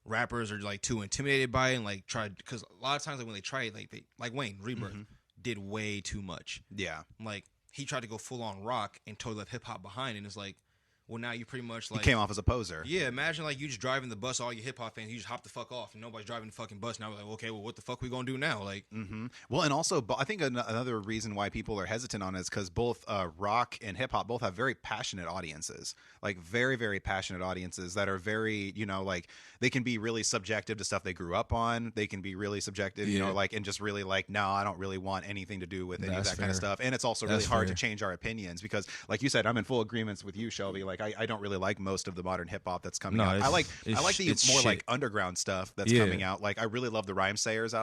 rappers are, like, too intimidated by it, and, like, try, because a lot of times, like, when they try it, like Wayne, Rebirth, did way too much. Yeah. Like, he tried to go full-on rock and totally left hip-hop behind, and it's like, well, now you pretty much, like... He came off as a poser. Yeah, imagine, like, you just driving the bus, all your hip-hop fans, you just hop the fuck off, and nobody's driving the fucking bus. Now we're like, okay, well, what the fuck we gonna do now? Like... Well, and also, I think another reason why people are hesitant on it is because both rock and hip-hop both have very passionate audiences. Like, very, very passionate audiences that are very, you know, like, they can be really subjective to stuff they grew up on. They can be really subjective, you know, like, and just really like, no, I don't really want anything to do with any of that kind of stuff. And it's also really hard to change our opinions because, like you said, I'm in full agreements with you, Shelby. Like, I don't really like most of the modern hip hop that's coming out. I like the more shit. like underground stuff that's coming out. Like, I really love the Rhyme Sayers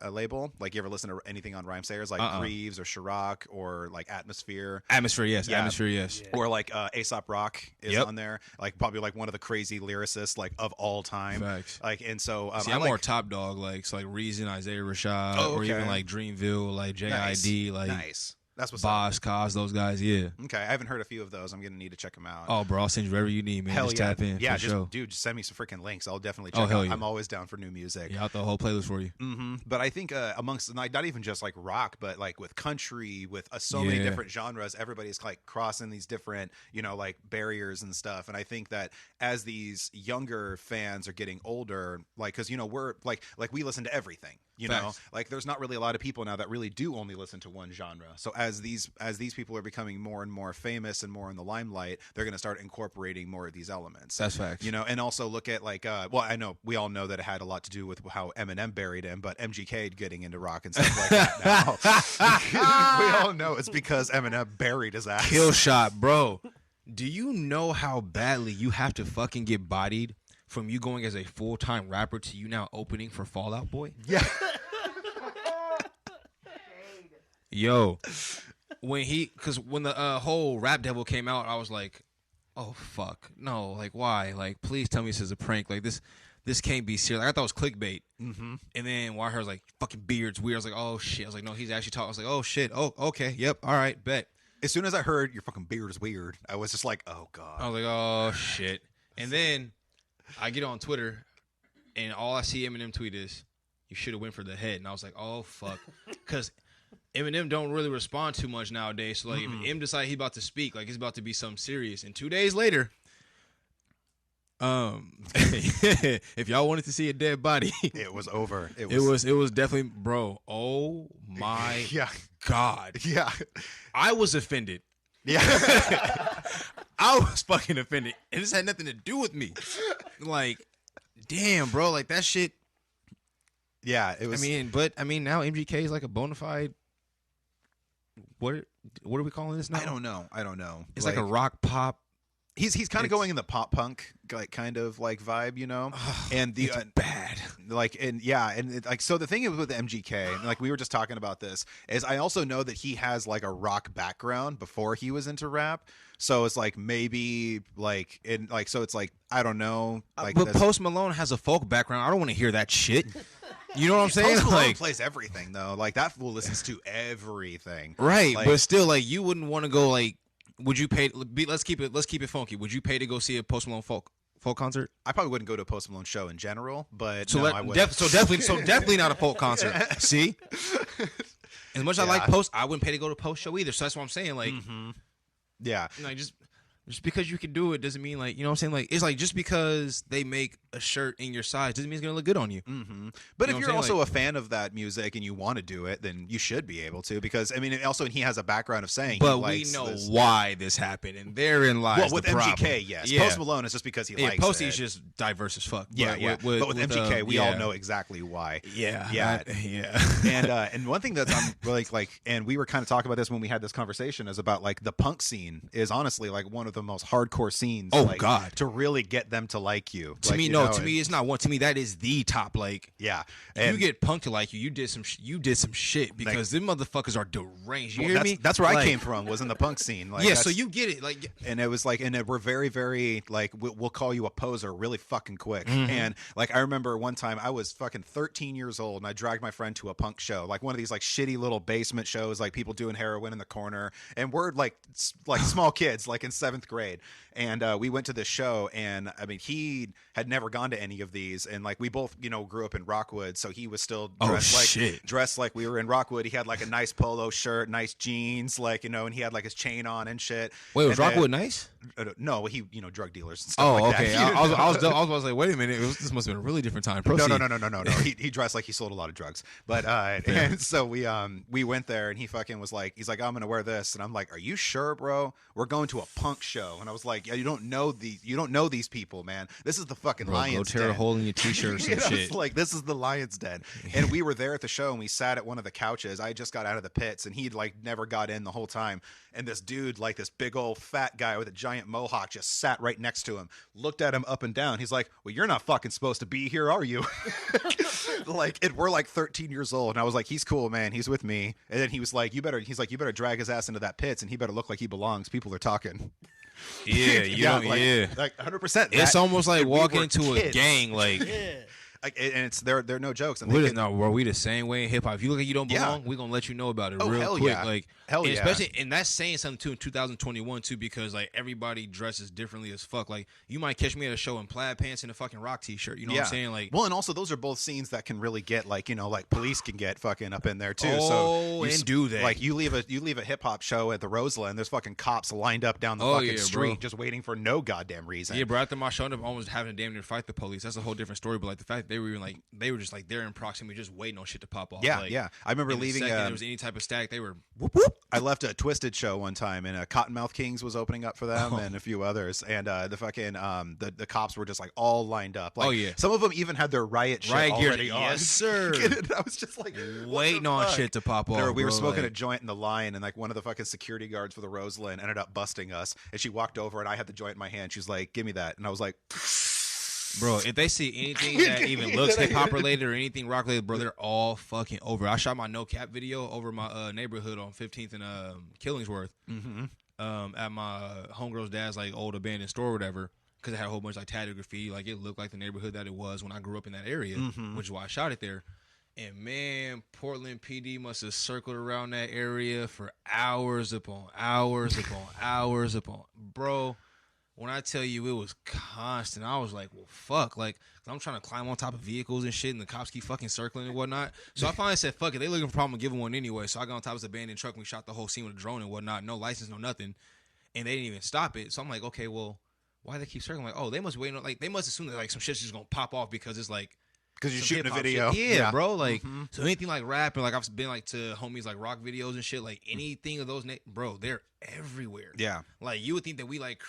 label. Like, you ever listen to anything on Rhyme Sayers, like Reeves or Chirac or like Atmosphere? Atmosphere, yes. Yeah. Atmosphere, yes. Yeah. Or like Aesop Rock is on there. Like, probably like one of the crazy lyricists like of all time. Facts. Like, and so see, I'm more Top Dog, like so like Reason, Isaiah Rashad, or even like Dreamville, like JID, like nice. That's what's Boss, Cos, those guys, yeah. Okay, I haven't heard a few of those. I'm gonna need to check them out. Oh, bro, I'll send you whatever you need, man. Hell just yeah. tap in. Yeah, for sure. dude, just send me some freaking links. I'll definitely check out. Yeah. I'm always down for new music. Yeah, I'll throw a whole playlist for you. But I think amongst not even just like rock, but like with country, with so many different genres, everybody's like crossing these different, you know, like barriers and stuff. And I think that as these younger fans are getting older, like, because, you know, we're like we listen to everything. You know, like there's not really a lot of people now that really do only listen to one genre. So as these people are becoming more and more famous and more in the limelight, they're going to start incorporating more of these elements. That's facts. You know, and also look at like, well, I know we all know that it had a lot to do with how Eminem buried him, but MGK getting into rock and stuff like that now. We all know it's because Eminem buried his ass. Kill shot, bro. Do you know how badly you have to fucking get bodied from you going as a full-time rapper to you now opening for Fall Out Boy? Yeah. Yo, because when the whole Rap Devil came out, I was like, oh fuck, no, like why? Like, please tell me this is a prank. Like this can't be serious. Like, I thought it was clickbait. Mm-hmm. And then when I heard was like fucking Beard's weird, I was like, oh shit. I was like, no, he's actually talking. I was like, oh shit. Oh okay, yep, all right, bet. As soon as I heard your fucking beard is weird, I was just like, oh god. I was like, oh shit. And then I get on Twitter, and all I see Eminem tweet is, "You should have went for the head." And I was like, oh fuck, because Eminem don't really respond too much nowadays. So like, if M decide he about to speak, like it's about to be something serious. And 2 days later, if y'all wanted to see a dead body, it was over. It was definitely, bro. Oh my god. Yeah, I was offended. Yeah, I was fucking offended, and this had nothing to do with me. Like, damn, bro. Like that shit. Yeah, it was. I mean, now MGK is like a bona fide. What are we calling this now? I don't know. It's like a rock pop. He's kind of going in the pop punk like kind of like vibe, you know. And the it's bad. Like like so the thing is with MGK, and like we were just talking about this, is I also know that he has like a rock background before he was into rap. So it's like maybe like in like so it's like I don't know. Like but Post Malone has a folk background. I don't want to hear that shit. You know what I'm saying? Post Malone like, plays everything though. Like that fool listens to everything. Right, like, but still, like you wouldn't want to go like. Would you pay? Let's keep it funky. Would you pay to go see a Post Malone folk concert? I probably wouldn't go to a Post Malone show in general, but so no, I wouldn't. so definitely not a folk concert. See, as much as I like Post, I wouldn't pay to go to a Post show either. So that's what I'm saying. Like, yeah, like just because you can do it doesn't mean like you know what I'm saying. Like it's like just because they make a shirt in your size doesn't mean it's gonna look good on you. But you if you're also a fan of that music and you want to do it, then you should be able to. Because I mean, also he has a background of saying, but he likes we know this. why this happened, and therein lies well, with the problem. MGK, yes. Yeah. Post Malone is just because he likes Posty it. is just diverse as fuck. Yeah, but but with MGK, we all know exactly why. Yeah. And one thing that I'm really like, and we were kind of talking about this when we had this conversation, is about like the punk scene is honestly like one of the most hardcore scenes. Oh like, God, to really get them to like you. To like, me, you no. know, To me, it's not one. To me, that is the top. Like, yeah, if you get punk to like you, you did some shit because them motherfuckers are deranged. You hear me? That's where I came from. Was in the punk scene. Like, yeah, so you get it. Like, and it was like, and we're very, very like, we'll call you a poser really fucking quick. And like, I remember one time I was fucking 13 years old and I dragged my friend to a punk show, like one of these like shitty little basement shows, like people doing heroin in the corner, and we're like small kids, like in 7th grade. And we went to this show, and I mean, he had never gone to any of these, and like we both, you know, grew up in Rockwood, so he was still dressed like we were in Rockwood. He had like a nice polo shirt, nice jeans, like, you know, and he had like his chain on and shit. Wait, was Rockwood nice? No, he, you know, drug dealers and stuff like okay. that. I was like, wait a minute, this must have been a really different time. Proceed. No. He dressed like he sold a lot of drugs, but and so we went there, and he fucking was like, he's like, I'm gonna wear this, and I'm like, are you sure, bro? We're going to a punk show, and I was like, yeah, you don't know these people, man. This is the fucking Lions Den. Go tear a hole in your t-shirt or some shit. Like, this is the Lions Den. And we were there at the show, and we sat at one of the couches. I just got out of the pits, and he'd like never got in the whole time. And this dude, like this big old fat guy with a giant mohawk, just sat right next to him, looked at him up and down. He's like, well, you're not fucking supposed to be here, are you? We're like 13 years old. And I was like, he's cool, man. He's with me. And then he was like, you better drag his ass into that pits, and he better look like he belongs. People are talking. Yeah, like 100%. It's almost like walking into a gang, like. Like, and it's they're no jokes. And we the same way in hip hop. If you look like you don't belong, we're gonna let you know about it real quick. Yeah. Like, hell yeah. Especially, and that's saying something too in 2021 too, because like everybody dresses differently as fuck. Like, you might catch me at a show in plaid pants and a fucking rock t-shirt. You know what I'm saying? Like, well, and also those are both scenes that can really get like, you know, like police can get fucking up in there too. Do they? Like you leave a hip hop show at the Roseland, there's fucking cops lined up down the fucking street, bro, just waiting for no goddamn reason. Yeah, bro. After my show, I'm almost having to damn near fight the police. That's a whole different story. But like the fact they were even like they were just like they're in proximity, just waiting on shit to pop off. Yeah, like, yeah. I remember leaving. The second there was any type of static, they were. Whoop, whoop. I left a Twisted show one time, and Cottonmouth Kings was opening up for them, and a few others. And the fucking the cops were just like all lined up. Like, oh yeah, some of them even had their riot shit already on. Yes, sir. I was just like waiting on shit to pop off. We were smoking a joint in the line, and like one of the fucking security guards for the Roseland ended up busting us. And she walked over, and I had the joint in my hand. She's like, "Give me that," and I was like. Bro, if they see anything that even looks hip hop related or anything rock related, bro, they're all fucking over. I shot my no cap video over my neighborhood on 15th and Killingsworth, at my homegirl's dad's like old abandoned store or whatever, because it had a whole bunch of like tattoo graffiti. Like it looked like the neighborhood that it was when I grew up in that area, which is why I shot it there. And man, Portland PD must have circled around that area for hours upon hours upon hours upon, bro. When I tell you it was constant, I was like, well, fuck. Like, I'm trying to climb on top of vehicles and shit, and the cops keep fucking circling and whatnot. So I finally said, fuck it. They looking for a problem, give them one anyway. So I got on top of this abandoned truck, and we shot the whole scene with a drone and whatnot. No license, no nothing. And they didn't even stop it. So I'm like, okay, well, why they keep circling? Like, oh, they must wait. Like, they must assume that, like, some shit's just going to pop off because it's like, because you're shooting a video. Yeah, bro. Like, so anything like rap, and like I've been like to homies like rock videos and shit, like anything of those, bro, they're everywhere. Yeah. Like you would think that we like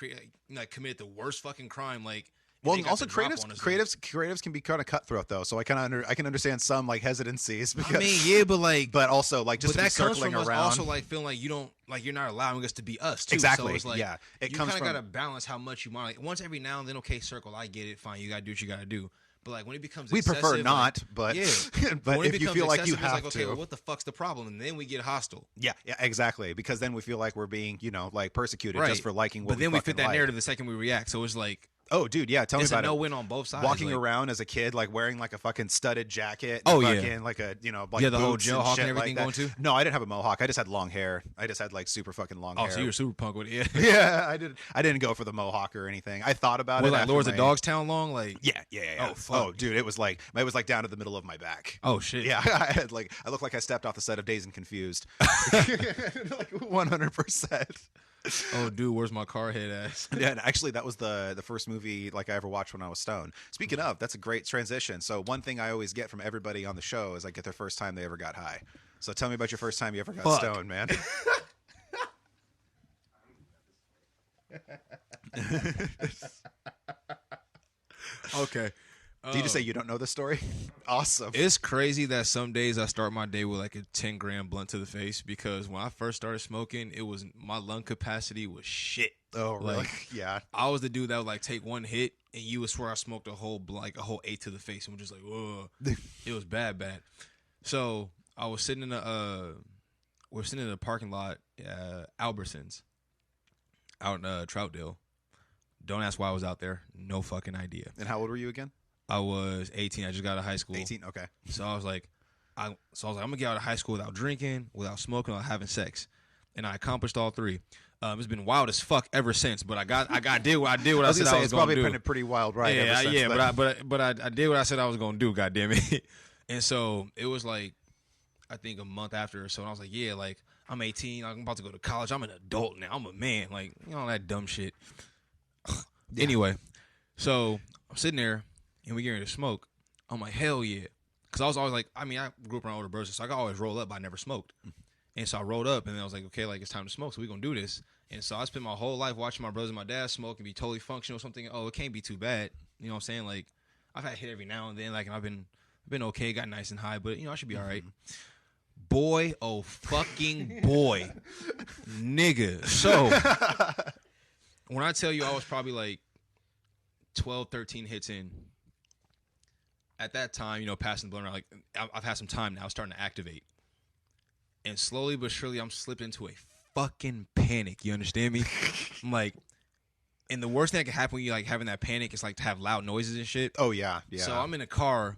committed the worst fucking crime. Like, well, also creatives can be kind of cutthroat though. So I can understand some like hesitancies because I mean, yeah, but like, but also like just but that circling comes from us around. also like feeling like you don't like you're not allowing us to be us too. Exactly. So it's like, yeah. It you kind of gotta balance how much you want. Like once every now and then, okay, circle, I get it, fine. You gotta do what you gotta do. But like when it becomes we excessive, prefer not, like, but yeah. but when if you feel like you have it's like, okay, to, well, what the fuck's the problem? And then we get hostile. Yeah, exactly. Because then we feel like we're being, like persecuted right. just for liking what. But then we fit that like. narrative the second we react. So it's like, oh, dude, yeah, tell me about it. It's a no-win on both sides. Walking like, around as a kid, like wearing like a fucking studded jacket. Oh fucking, yeah, like a like yeah, the whole boots jailhawk and everything like going too. No, I didn't have a mohawk. I just had long hair. I just had like super fucking long hair. Oh, so you were super punk with it. Yeah, I didn't go for the mohawk or anything. I thought about it. Like Lords of Dogstown long, like yeah. Oh fuck. Oh, dude, it was like down to the middle of my back. Oh shit. Yeah, I looked like I stepped off the set of Dazed and Confused. Like 100%. Oh, dude, where's my car head ass? Yeah, and actually, that was the first movie like I ever watched when I was stoned. Speaking of, that's a great transition. So one thing I always get from everybody on the show is I get their first time they ever got high. So tell me about your first time you ever got stoned, man. Okay. Did you just say you don't know the story? Awesome. It's crazy that some days I start my day with like a 10-gram blunt to the face because when I first started smoking, it was my lung capacity was shit. Oh, really? Like, yeah. I was the dude that would like take one hit and you would swear I smoked a whole 8 to the face and was just like, whoa. It was bad. So I was sitting in we're sitting in a parking lot, Albertsons, out in Troutdale. Don't ask why I was out there. No fucking idea. And how old were you again? I was 18. I just got out of high school. 18, okay. So I was like, I'm gonna get out of high school without drinking, without smoking, without having sex, and I accomplished all three. It's been wild as fuck ever since, but I did what I said I was gonna do. It's probably been a pretty wild ride. Yeah, ever since, yeah, but I did what I said I was gonna do. God damn it! And so it was like, I think a month after or so, and I was like, yeah, like I'm 18, I'm about to go to college, I'm an adult now, I'm a man, like all that dumb shit. Yeah. Anyway, so I'm sitting there. And we get ready to smoke. I'm like, hell yeah. Because I was always like, I grew up around older brothers, so I could always roll up, but I never smoked. And so I rolled up, and then I was like, okay, like, it's time to smoke, so we're going to do this. And so I spent my whole life watching my brothers and my dad smoke and be totally functional, something, oh, it can't be too bad. You know what I'm saying? Like, I've had hit every now and then, like, and I've been okay, got nice and high, but, I should be all right. Boy, oh, fucking boy. Nigga. So, when I tell you I was probably, like, 12, 13 hits in, at that time, passing the blunt around, like I've had some time now, starting to activate. And slowly but surely, I'm slipped into a fucking panic. You understand me? I'm like, and the worst thing that can happen when you like having that panic is like to have loud noises and shit. Oh, yeah. So I'm in a car,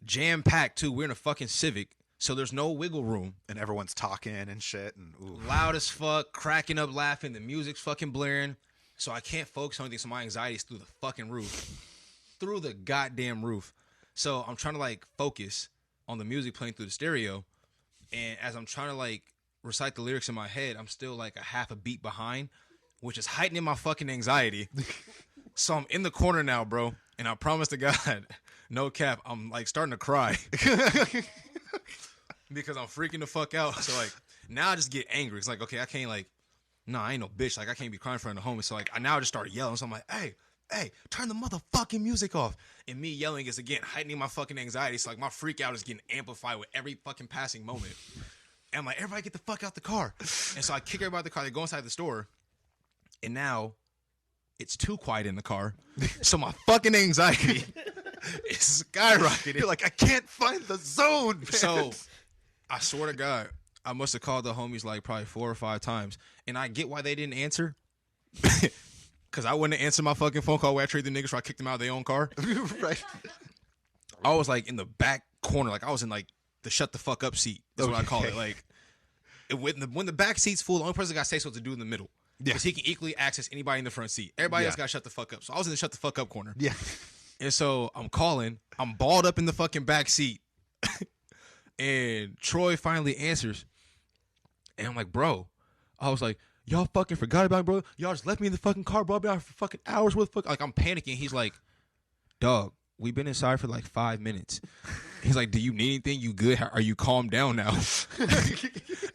jam-packed too. We're in a fucking Civic, so there's no wiggle room. And everyone's talking and shit. And ooh. Loud as fuck, cracking up, laughing. The music's fucking blaring. So I can't focus on anything, so my anxiety is through the fucking roof. Through the goddamn roof. So I'm trying to like focus on the music playing through the stereo, and as I'm trying to like recite the lyrics in my head, I'm still like a half a beat behind, which is heightening my fucking anxiety. So I'm in the corner now, bro, and I promise to God, no cap, I'm like starting to cry because I'm freaking the fuck out. So like now I just get angry. It's like, okay, I can't like, no, I ain't no bitch. Like I can't be crying in front of the homies. So like I now just started yelling. So I'm like, hey, turn the motherfucking music off. And me yelling is again heightening my fucking anxiety. So like my freak out is getting amplified with every fucking passing moment. And I'm like, everybody get the fuck out the car. And so I kick everybody out the car. They go inside the store. And now it's too quiet in the car. So my fucking anxiety is skyrocketing. You're like, I can't find the zone, man. So I swear to God, I must have called the homies like probably 4 or 5 times. And I get why they didn't answer. Because I wouldn't have answered my fucking phone call where I traded the niggas so I kicked them out of their own car. Right. I was like in the back corner. Like I was in like the shut the fuck up seat. That's what I call it. Like when the back seat's full, the only person that got say so to do in the middle. Because he can equally access anybody in the front seat. Everybody else got to shut the fuck up. So I was in the shut the fuck up corner. Yeah. And so I'm calling. I'm balled up in the fucking back seat. And Troy finally answers. And I'm like, bro. I was like, y'all fucking forgot about me, bro. Y'all just left me in the fucking car, bro. I've been out for fucking hours. What the fuck? Like, I'm panicking. He's like, dog, we've been inside for like 5 minutes. He's like, do you need anything? You good? Are you calmed down now?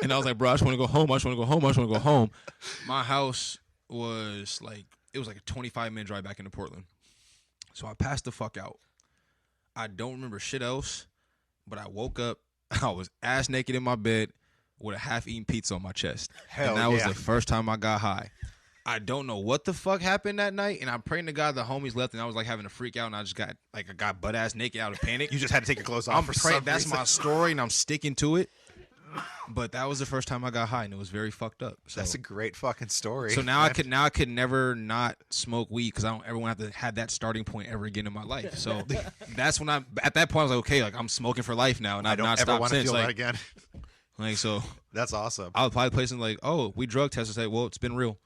And I was like, bro, I just want to go home. I just want to go home. I just want to go home. My house was like, it was like a 25-minute drive back into Portland. So I passed the fuck out. I don't remember shit else, but I woke up. I was ass naked in my bed with a half-eaten pizza on my chest. Hell and that was yeah. the first time I got high. I don't know what the fuck happened that night, and I'm praying to God the homies left, and I was like having a freak out, and I just got like I got butt ass naked out of panic. You just had to take your clothes off. I'm for praying some that's reason. my story, and I'm sticking to it. But that was the first time I got high, and it was very fucked up. So, That's a great fucking story. so now I could never not smoke weed because I don't ever want to have to have that starting point ever again in my life. So that's when at that point I was like, okay, like I'm smoking for life now, and I I've don't not ever stopped want to since. feel Like, that again. like so, That's awesome. I'll apply to places like, oh, we drug test and say, well, it's been real.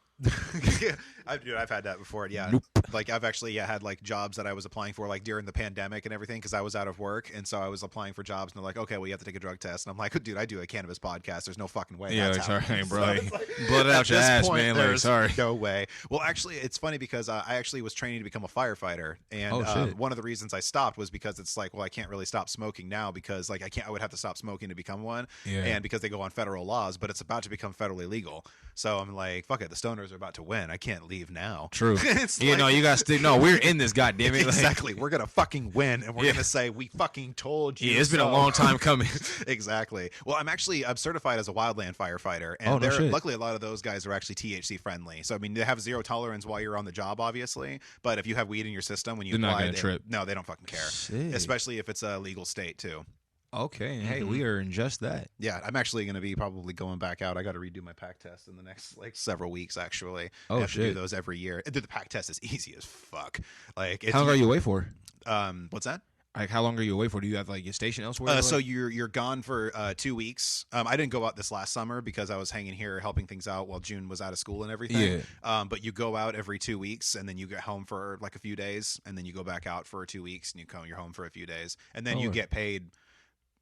I've had that before. Yeah, Nope. like I've actually had like jobs that I was applying for like during the pandemic and everything because I was out of work, and so I was applying for jobs, and they're like, okay, well, you have to take a drug test, and I'm like, dude, I do a cannabis podcast. There's no fucking way. Yeah, that's sorry, happening. bro. So it's like, Blood it at out your this ass, point, man. Like, there's sorry. no way. Well, actually, it's funny because I actually was training to become a firefighter, and Oh, shit. one of the reasons I stopped was because it's like, well, I can't really stop smoking now because like I would have to stop smoking to become one, Yeah. and because they go on federal laws, but it's about to become federally legal. So I'm like, fuck it, the stoners are about to win. I can't leave now. True. It's You like- know, you got to stick. No, we're in this, goddamn it. Like, Exactly. We're gonna fucking win, and we're Yeah. gonna say we fucking told you. Yeah, it's been a so. long time coming. Exactly. Well, I'm certified as a wildland firefighter, and Oh, no shit. luckily a lot of those guys are actually THC friendly. So I mean, they have zero tolerance while you're on the job, obviously. But if you have weed in your system when you They're not apply, gonna trip. No, they don't fucking care. Shit. Especially if it's a legal state too. Okay, and hey, Mhm. we are in just that. Yeah, I'm actually going to be probably going back out. I got to redo my pack test in the next like several weeks. Actually, Oh, I have to do shit. those every year. The pack test is easy as fuck. Like, it's, How long are you away for? What's that? Like, how long are you away for? Do you have like your station elsewhere? So you're gone for 2 weeks. I didn't go out this last summer because I was hanging here helping things out while June was out of school and everything. Yeah. But you go out every 2 weeks, and then you get home for like a few days, and then you go back out for 2 weeks, and you're home for a few days, and then you Oh. get paid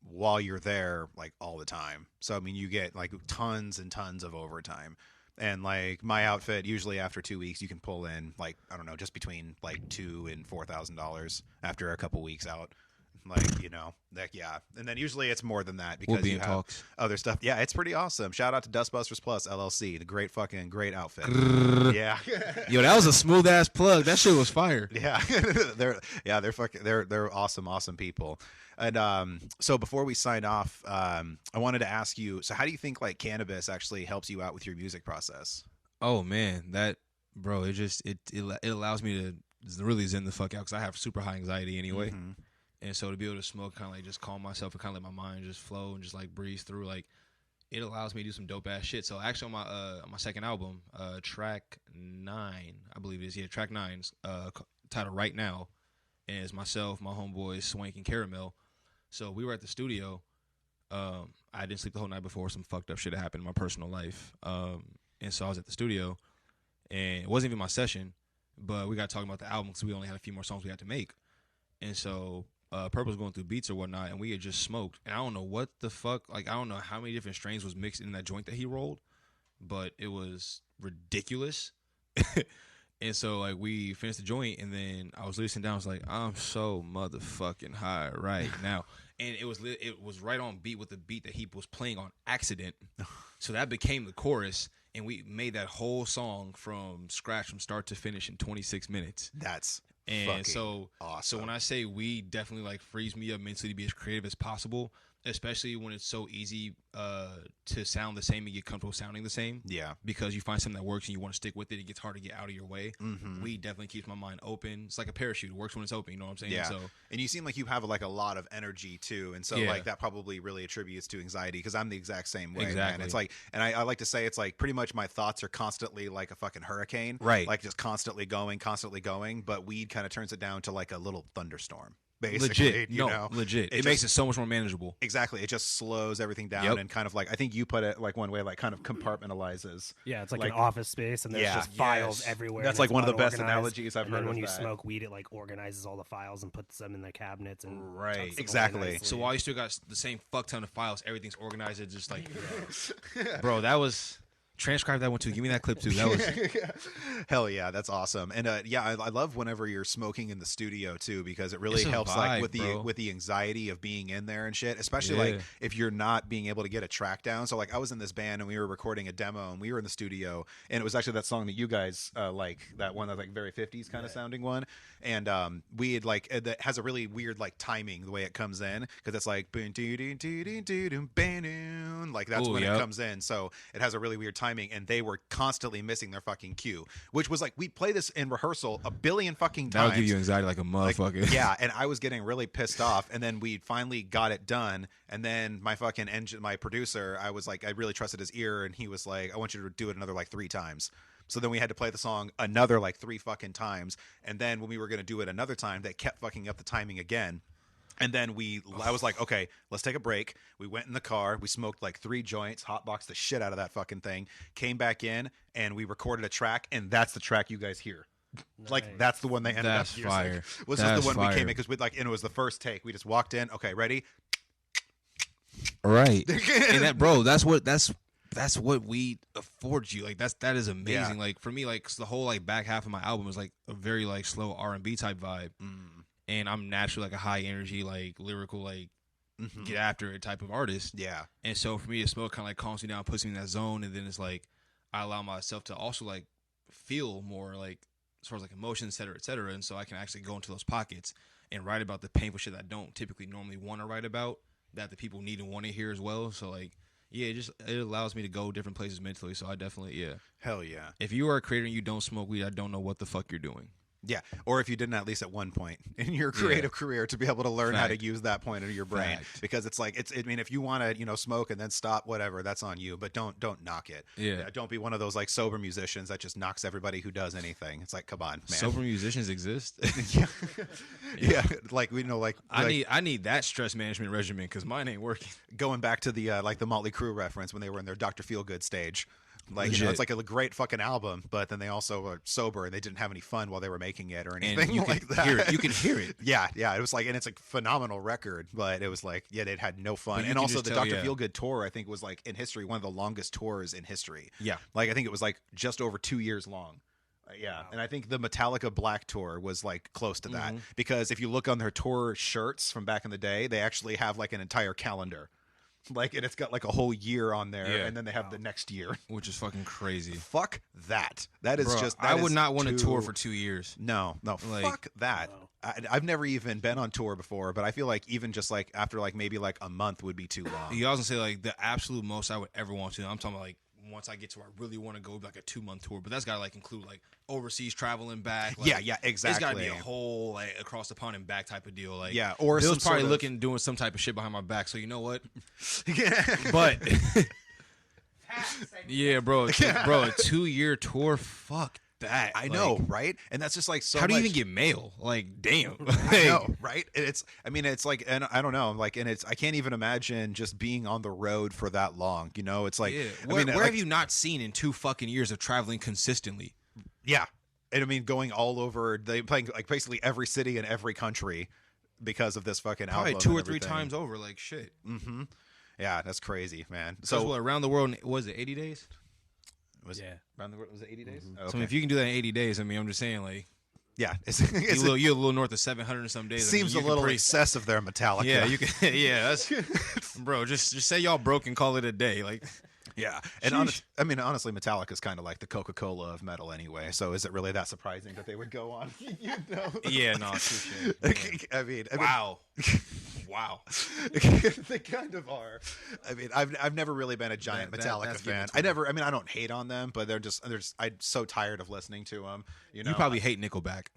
while you're there like all the time. So I mean, you get like tons and tons of overtime. And like my outfit, usually after 2 weeks, you can pull in like, I don't know, just between like $2,000 and $4,000 after a couple weeks out. Like, you know, like, yeah. And then usually it's more than that because We'll be you in have talks. other stuff. Yeah, it's pretty awesome. Shout out to Dustbusters Plus LLC, the great outfit. Yeah. Yo, that was a smooth ass plug. That shit was fire. Yeah. they're awesome people. And so before we sign off, I wanted to ask you, so how do you think like cannabis actually helps you out with your music process? Oh man, that bro, it allows me to really zen the fuck out because I have super high anxiety anyway. Mhm. And so to be able to smoke, kind of like just calm myself and kind of let my mind just flow and just like breeze through, like it allows me to do some dope ass shit. So actually on my second album, track 9, I believe it is, track 9's titled Right Now, and it's myself, my homeboys Swank and Caramel. So we were at the studio. I didn't sleep the whole night before. Some fucked up shit happened in my personal life. And so I was at the studio, and it wasn't even my session, but we got talking about the album because we only had a few more songs we had to make. And so Purple was going through beats or whatnot, and we had just smoked. And I don't know what the fuck, like I don't know how many different strains was mixed in that joint that he rolled, but it was ridiculous. And so like we finished the joint, and then I was listening down. I was like, I'm so motherfucking high right now, and it was right on beat with the beat that he was playing on accident. So that became the chorus, and we made that whole song from scratch, from start to finish, in 26 minutes. That's and so awesome. So when I say weed definitely like frees me up mentally to be as creative as possible, especially when it's so easy to sound the same and get comfortable sounding the same. Yeah. Because you find something that works and you want to stick with it, it gets hard to get out of your way. Mm-hmm. Weed definitely keeps my mind open. It's like a parachute. It works when it's open, you know what I'm saying? Yeah. So, and you seem like you have like a lot of energy too. And so like that probably really attributes to anxiety, because I'm the exact same way. Exactly. Man. It's like, and I like to say it's like pretty much my thoughts are constantly like a fucking hurricane. Right. Like just constantly going. But weed kind of turns it down to like a little thunderstorm. Basically, legit, legit. It makes it so much more manageable. Exactly. It just slows everything down and kind of like, I think you put it like one way, like kind of compartmentalizes. Yeah, it's like an office space, and there's just files everywhere. That's like one of the best analogies I've heard. And then when you smoke weed, it like organizes all the files and puts them in the cabinets. And exactly. So while you still got the same fuck ton of files, everything's organized. It's just like, bro, that was. Transcribe that one too. Give me that clip too. That was hell yeah, that's awesome. And I love whenever you're smoking in the studio too, because it really helps like with the anxiety of being in there and shit. Especially like if you're not being able to get a track down. So like I was in this band and we were recording a demo and we were in the studio, and it was actually that song that you guys like, that one that's like very 50s kind of sounding one. And we had like that has a really weird like timing the way it comes in, because it's like like that's when it comes in. So it has a really weird timing, and they were constantly missing their fucking cue, which was like, we play this in rehearsal a billion fucking times. That'll give you anxiety like a motherfucker. Like, yeah, and I was getting really pissed off, and then we finally got it done, and then my fucking my producer, I was like, I really trusted his ear, and he was like, I want you to do it another like 3 times. So then we had to play the song another like 3 fucking times, and then when we were going to do it another time, they kept fucking up the timing again. And then I was like, okay, let's take a break. We went in the car. We smoked like 3 joints, hotboxed the shit out of that fucking thing, came back in, and we recorded a track, and that's the track you guys hear. Nice. Like, that's the one they ended up using. Fire. Was just the one we came in, because we like, and it was the first take. We just walked in. Okay, ready? Right. And that, bro, that's what weed affords you. Like that is amazing. Yeah. Like for me, like the whole like back half of my album is like a very like slow R&B type vibe. And I'm naturally like a high energy, like lyrical, like get after it type of artist. Yeah. And so for me to smoke kind of like calms me down, puts me in that zone, and then it's like I allow myself to also like feel more like as far as like emotions, et cetera. And so I can actually go into those pockets and write about the painful shit that I don't typically normally want to write about, that the people need and want to hear as well. So like, yeah, it allows me to go different places mentally. So I definitely, hell yeah. If you are a creator and you don't smoke weed, I don't know what the fuck you're doing. Yeah, or if you didn't at least at one point in your creative career, to be able to learn how to use that point of your brain. Because it's like, I mean, if you want to, smoke and then stop, whatever, that's on you. But don't knock it. Yeah. Don't be one of those like sober musicians that just knocks everybody who does anything. It's like, come on, man. Sober musicians exist. Yeah. Like we know, like I need that stress management regimen, because mine ain't working. Going back to the like the Motley Crue reference when they were in their Dr. Feelgood stage. Like, it's like a great fucking album, but then they also were sober and they didn't have any fun while they were making it or anything like that. You can hear it. Yeah. It was like, and it's a phenomenal record, but it was like, they'd had no fun. And also the Dr. Feelgood tour, I think, was like in history, one of the longest tours in history. Yeah. Like, I think it was like just over 2 years long. Wow. And I think the Metallica Black Tour was like close to that, because if you look on their tour shirts from back in the day, they actually have like an entire calendar. Like, and it's got like a whole year on there, and then they have the next year, which is fucking crazy. Fuck that. That is just. I would not want to tour for 2 years. No, like, fuck that. No. I've never even been on tour before, but I feel like even just like after like maybe like a month would be too long. You also say like the absolute most I would ever want to. I'm talking about like once I get to where I really want to go, like a 2-month tour, but that's got to like include like overseas travel and back. Like, yeah, exactly. It's got to be a whole like across the pond and back type of deal. Like, yeah, or Bill's probably doing some type of shit behind my back. So you know what? Yeah, but yeah, bro, a 2-year tour. Fuck that. I know, right? And that's just like so. How do you even get mail? Like, damn. I know, right? It's like, and I don't know, like, and I can't even imagine just being on the road for that long. It's like, where have you not seen in 2 fucking years of traveling consistently? Yeah, and I mean, going all over, they playing like basically every city in every country because of this fucking album. Probably 2 or 3 times over, like shit. Yeah, that's crazy, man. So around the world, was it 80 days? Was Yeah. around the world? Was it 80 days? So I mean, if you can do that in 80 days, I mean, I'm just saying, like, yeah, you're a little north of 700 and some days. Seems I mean, a little excessive there, Metallica. Yeah, you can. Yeah, that's bro. Just say y'all broke and call it a day. Like, yeah. And honestly, Metallica is kind of like the Coca-Cola of metal anyway. So is it really that surprising that they would go on? Yeah, no, touche. I mean, wow. Wow. They kind of are. I mean, I've never really been a giant Metallica fan. I don't hate on them, but I'm so tired of listening to them. You probably hate Nickelback.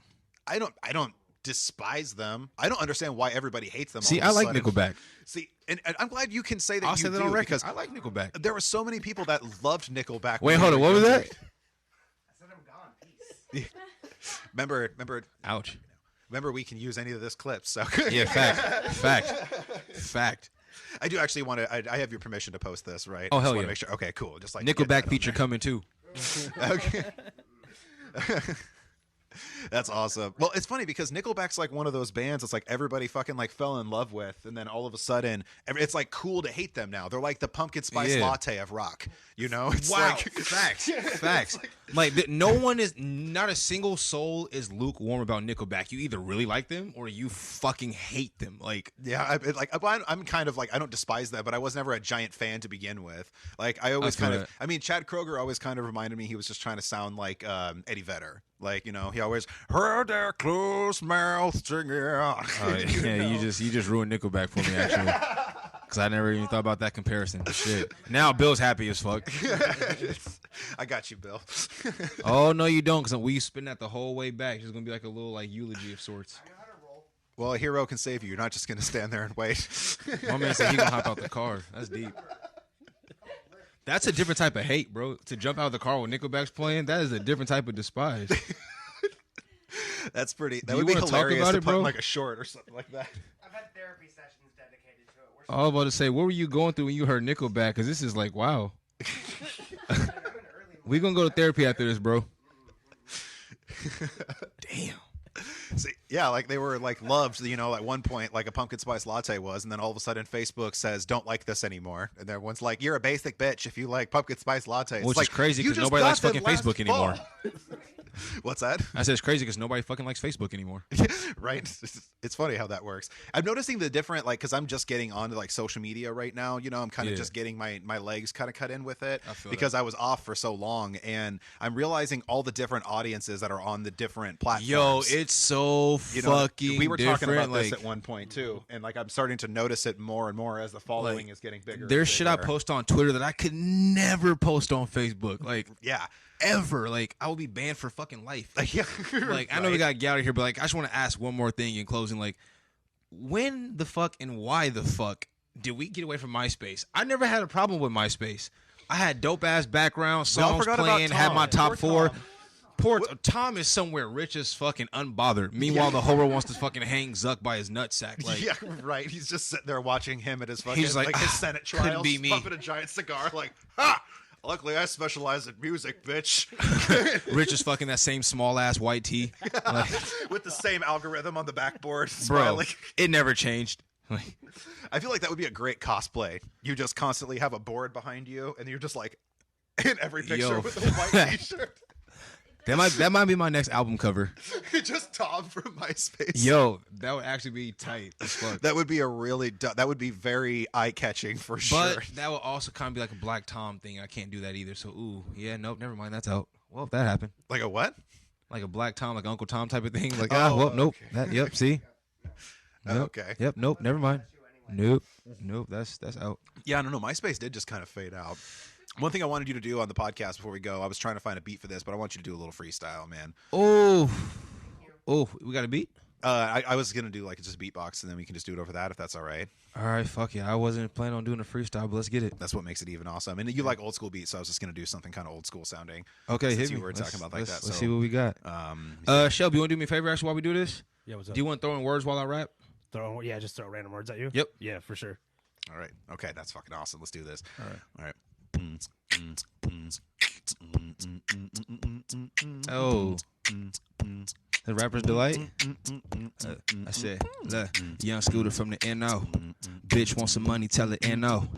I don't despise them. I don't understand why everybody hates them. See, I like Nickelback. See, and I'm glad you can say that. I'll say that on record because I like Nickelback. There were so many people that loved Nickelback. Wait, hold on. What was that? I said I'm gone. Peace. Remember. Ouch. Remember, we can use any of this clip. So yeah, fact. I do actually want to. I have your permission to post this, right? Oh, hell yeah. Make sure. Okay, cool. Just like Nickelback feature coming too. Okay. That's awesome. Well, it's funny because Nickelback's like one of those bands that's like everybody fucking like fell in love with, and then all of a sudden it's like cool to hate them now. They're like the pumpkin spice latte of rock. You know? It's wow. Facts. Like no one is, not a single soul is lukewarm about Nickelback. You either really like them or you fucking hate them. Like, yeah, I'm kind of like, I don't despise that, but I was never a giant fan to begin with. Like I always Chad Kroeger always kind of reminded me he was just trying to sound like Eddie Vedder. Like, you know, he always heard their close mouth singing. You just ruined Nickelback for me, actually. Because I never even thought about that comparison. Shit. Now Bill's happy as fuck. I got you, Bill. Oh, no, you don't, because we spin that the whole way back. It's going to be like a little like eulogy of sorts. I know how to roll. Well, a hero can save you. You're not just going to stand there and wait. My man said he going to hop out the car. That's deep. That's a different type of hate, bro. To jump out of the car when Nickelback's playing, that is a different type of despise. That's pretty. That Do would you be wanna talk hilarious about to it, put bro? like a short or something like that. I've had therapy sessions dedicated to it. We're I was about to say, what were you going through when you heard Nickelback? Because this is like, wow. We gonna go to therapy after this, bro. Damn. See, yeah, like they were like loved, you know, at one point, like a pumpkin spice latte was, and then all of a sudden Facebook says, don't like this anymore. And everyone's like, you're a basic bitch if you like pumpkin spice latte. It's Which like, is crazy you because just nobody got likes fucking them last Facebook anymore. fall. What's that? I said it's crazy because nobody fucking likes Facebook anymore. Right? It's funny how that works. I'm noticing the different, like, because I'm just getting onto like social media right now. You know, I'm kind of just getting my legs kind of cut in with it because I was off for so long, and I'm realizing all the different audiences that are on the different platforms. Yo, it's so fucking. We were talking about like, this at one point too, and like I'm starting to notice it more and more as the following is getting bigger. There's shit I post on Twitter that I could never post on Facebook. Like, yeah. Ever. Like, I will be banned for fucking life. Yeah. Like, I know we got to get out of here, but like, I just want to ask one more thing in closing. Like, when the fuck and why the fuck did we get away from MySpace? I never had a problem with MySpace. I had dope ass background, songs playing, had my top four. Poor Tom is somewhere rich as fucking unbothered. Meanwhile, the whore wants to fucking hang Zuck by his nutsack. Like, yeah, right. He's just sitting there watching him at his fucking he's like his Senate trials, be me. puffing a giant cigar, like, ha! Luckily, I specialize in music, bitch. Rich is fucking that same small ass white tee, like, with the same algorithm on the backboard. Bro, smiling. It never changed. Like, I feel like that would be a great cosplay. You just constantly have a board behind you, and you're just like in every picture with a white t-shirt. That might be my next album cover. Just Tom from MySpace. Yo, that would actually be tight as fuck. That would be that would be very eye-catching for sure. But that would also kind of be like a Black Tom thing. I can't do that either. So, nope, never mind. That's out. Well, if that happened. Like a what? Like a Black Tom, like Uncle Tom type of thing. Like, nope. Okay. Yep, see? Nope. Okay. Yep, nope, never mind. Nope, that's out. Yeah, I don't know. MySpace did just kind of fade out. One thing I wanted you to do on the podcast before we go, I was trying to find a beat for this, but I want you to do a little freestyle, man. Oh, we got a beat? I was going to do like just a beatbox, and then we can just do it over that if that's all right. All right, fuck yeah. I wasn't planning on doing a freestyle, but let's get it. That's what makes it even awesome. And you like old school beats, so I was just going to do something kind of old school sounding. Okay, hit me. You were talking about like that. Let's see what we got. Shelby, you want to do me a favor actually while we do this? Yeah, what's up? Do you want to throw in words while I rap? Just throw random words at you? Yep. Yeah, for sure. All right. Okay, that's fucking awesome. Let's do this. All right. Oh. The rapper's delight. I said, look, young scooter from the NO. Bitch want some money, tell it NO.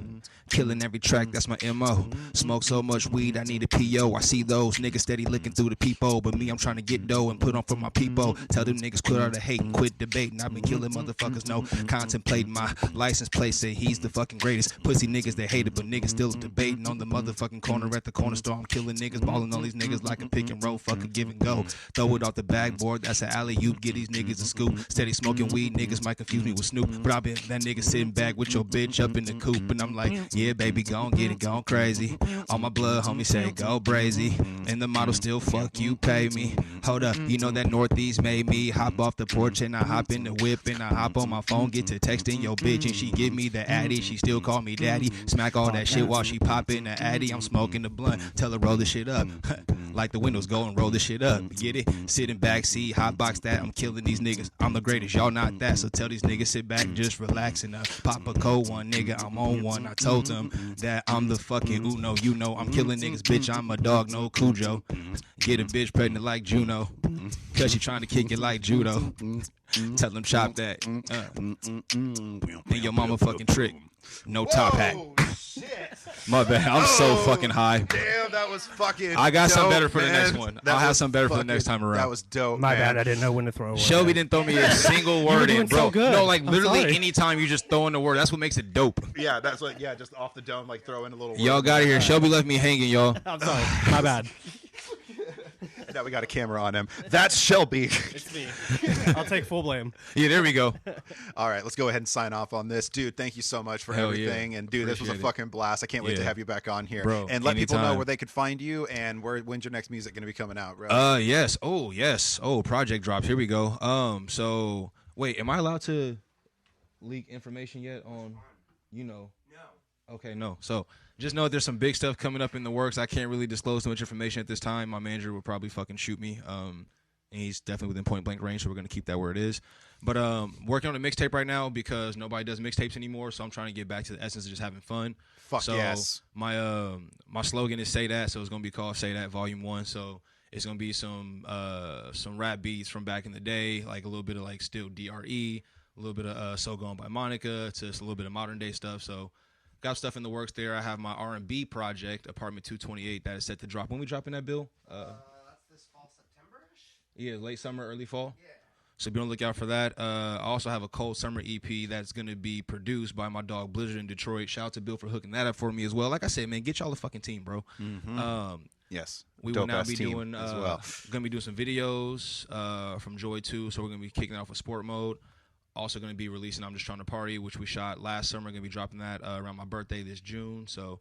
killing every track, that's my MO. Smoke so much weed, I need a PO. I see those niggas steady looking through the peephole, but me, I'm trying to get dough and put on for my people. Tell them niggas quit all the hate and quit debating. I've been killing motherfuckers, no contemplating. My license plate say he's the fucking greatest. Pussy niggas, they hate it, but niggas still debating on the motherfucking corner at the corner store. I'm killing niggas, balling on these niggas like a pick and roll, fucking give and go. Throw it off the backboard, that's an alley. You get these niggas a scoop. Steady smoking weed, niggas might confuse me with Snoop, but I been that nigga sitting back with your bitch up in the coop, and I'm like, yeah, baby, gon' get it, gon' crazy. All my blood, homie, say go brazy, and the model still fuck you, pay me. Hold up, you know that Northeast made me hop off the porch and I hop in the whip and I hop on my phone, get to texting your bitch and she give me the addy. She still call me daddy. Smack all that shit while she poppin' the addy. I'm smoking the blunt, tell her roll the shit up. Like the windows go and roll the shit up. Get it? Sit in backseat, hot box that. I'm killing these niggas. I'm the greatest, y'all not that. So tell these niggas sit back, just relax and pop a cold one, nigga. I'm on one. I told them that I'm the fucking Uno. You know I'm killing niggas, bitch. I'm a dog, no Cujo. Get a bitch pregnant like Juno, cause she trying to kick it like judo. Tell them chop that. And your mama fucking trick. No top hat. Shit. My bad. I'm so fucking high. Damn, that was fucking I got dope, some better for the man. next one. That I'll have was some better for the fucking- next time around. That was dope, My man. bad, I didn't know when to throw away. Shelby didn't throw me a single word doing in, bro. so good. No, like I'm literally sorry. anytime you just throw in the word, that's what makes it dope. Yeah, that's like just off the dome, like throw in a little. Y'all word. got it here. Shelby left me hanging, y'all. I'm sorry. My bad. Now we got a camera on him. That's Shelby. It's me. I'll take full blame. Yeah, there we go. All right, let's go ahead and sign off on this, dude. Thank you so much for Hell yeah. everything, and dude, this was a Appreciate it. fucking blast. I can't wait to Yeah. have you back on here, Bro, and let people know anytime. where they could find you and when's your next music going to be coming out, bro. Yes. Oh, yes. Oh, project drops. Here we go. So wait, am I allowed to leak information yet on, No. Okay, no. So just know there's some big stuff coming up in the works. I can't really disclose too much information at this time. My manager would probably fucking shoot me. And he's definitely within point blank range, so we're gonna keep that where it is. But working on a mixtape right now because nobody does mixtapes anymore. So I'm trying to get back to the essence of just having fun. Fuck so yes. My slogan is Say That, so it's gonna be called Say That Volume 1. So it's gonna be some rap beats from back in the day, like a little bit of like still DRE, a little bit of So Gone by Monica, to just a little bit of modern day stuff. So got stuff in the works there. I have my R&B project, Apartment 228, that is set to drop. When we dropping that, Bill? That's this fall, September-ish? Yeah, late summer, early fall. Yeah. So be on the lookout for that. I also have a cold summer EP that's going to be produced by my dog Blizzard in Detroit. Shout out to Bill for hooking that up for me as well. Like I said, man, get y'all the fucking team, bro. Yes, We will now dope-ass be team doing as well. gonna be doing some videos from Joy 2. So we're gonna be kicking off with sport mode. Also going to be releasing I'm Just Trying to Party, which we shot last summer. Going to be dropping that around my birthday this June. So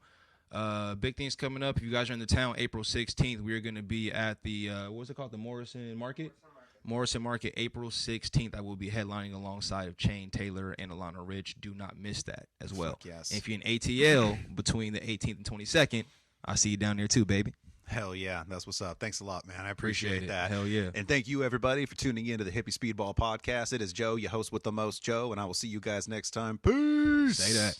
big things coming up. If you guys are in the town, April 16th, we're going to be at the, what's it called, the Morrison Market? Morrison Market, April 16th. I will be headlining alongside of Chain Taylor and Alana Rich. Do not miss that as well. Fuck yes. And if you're in ATL between the 18th and 22nd, I'll see you down there too, baby. Hell yeah, that's what's up. Thanks a lot, man. I appreciate it. that. Hell yeah. And thank you, everybody, for tuning in to the Hippy Speedball Podcast. It is Joe, your host with the most, Joe, and I will see you guys next time. Peace. Say that.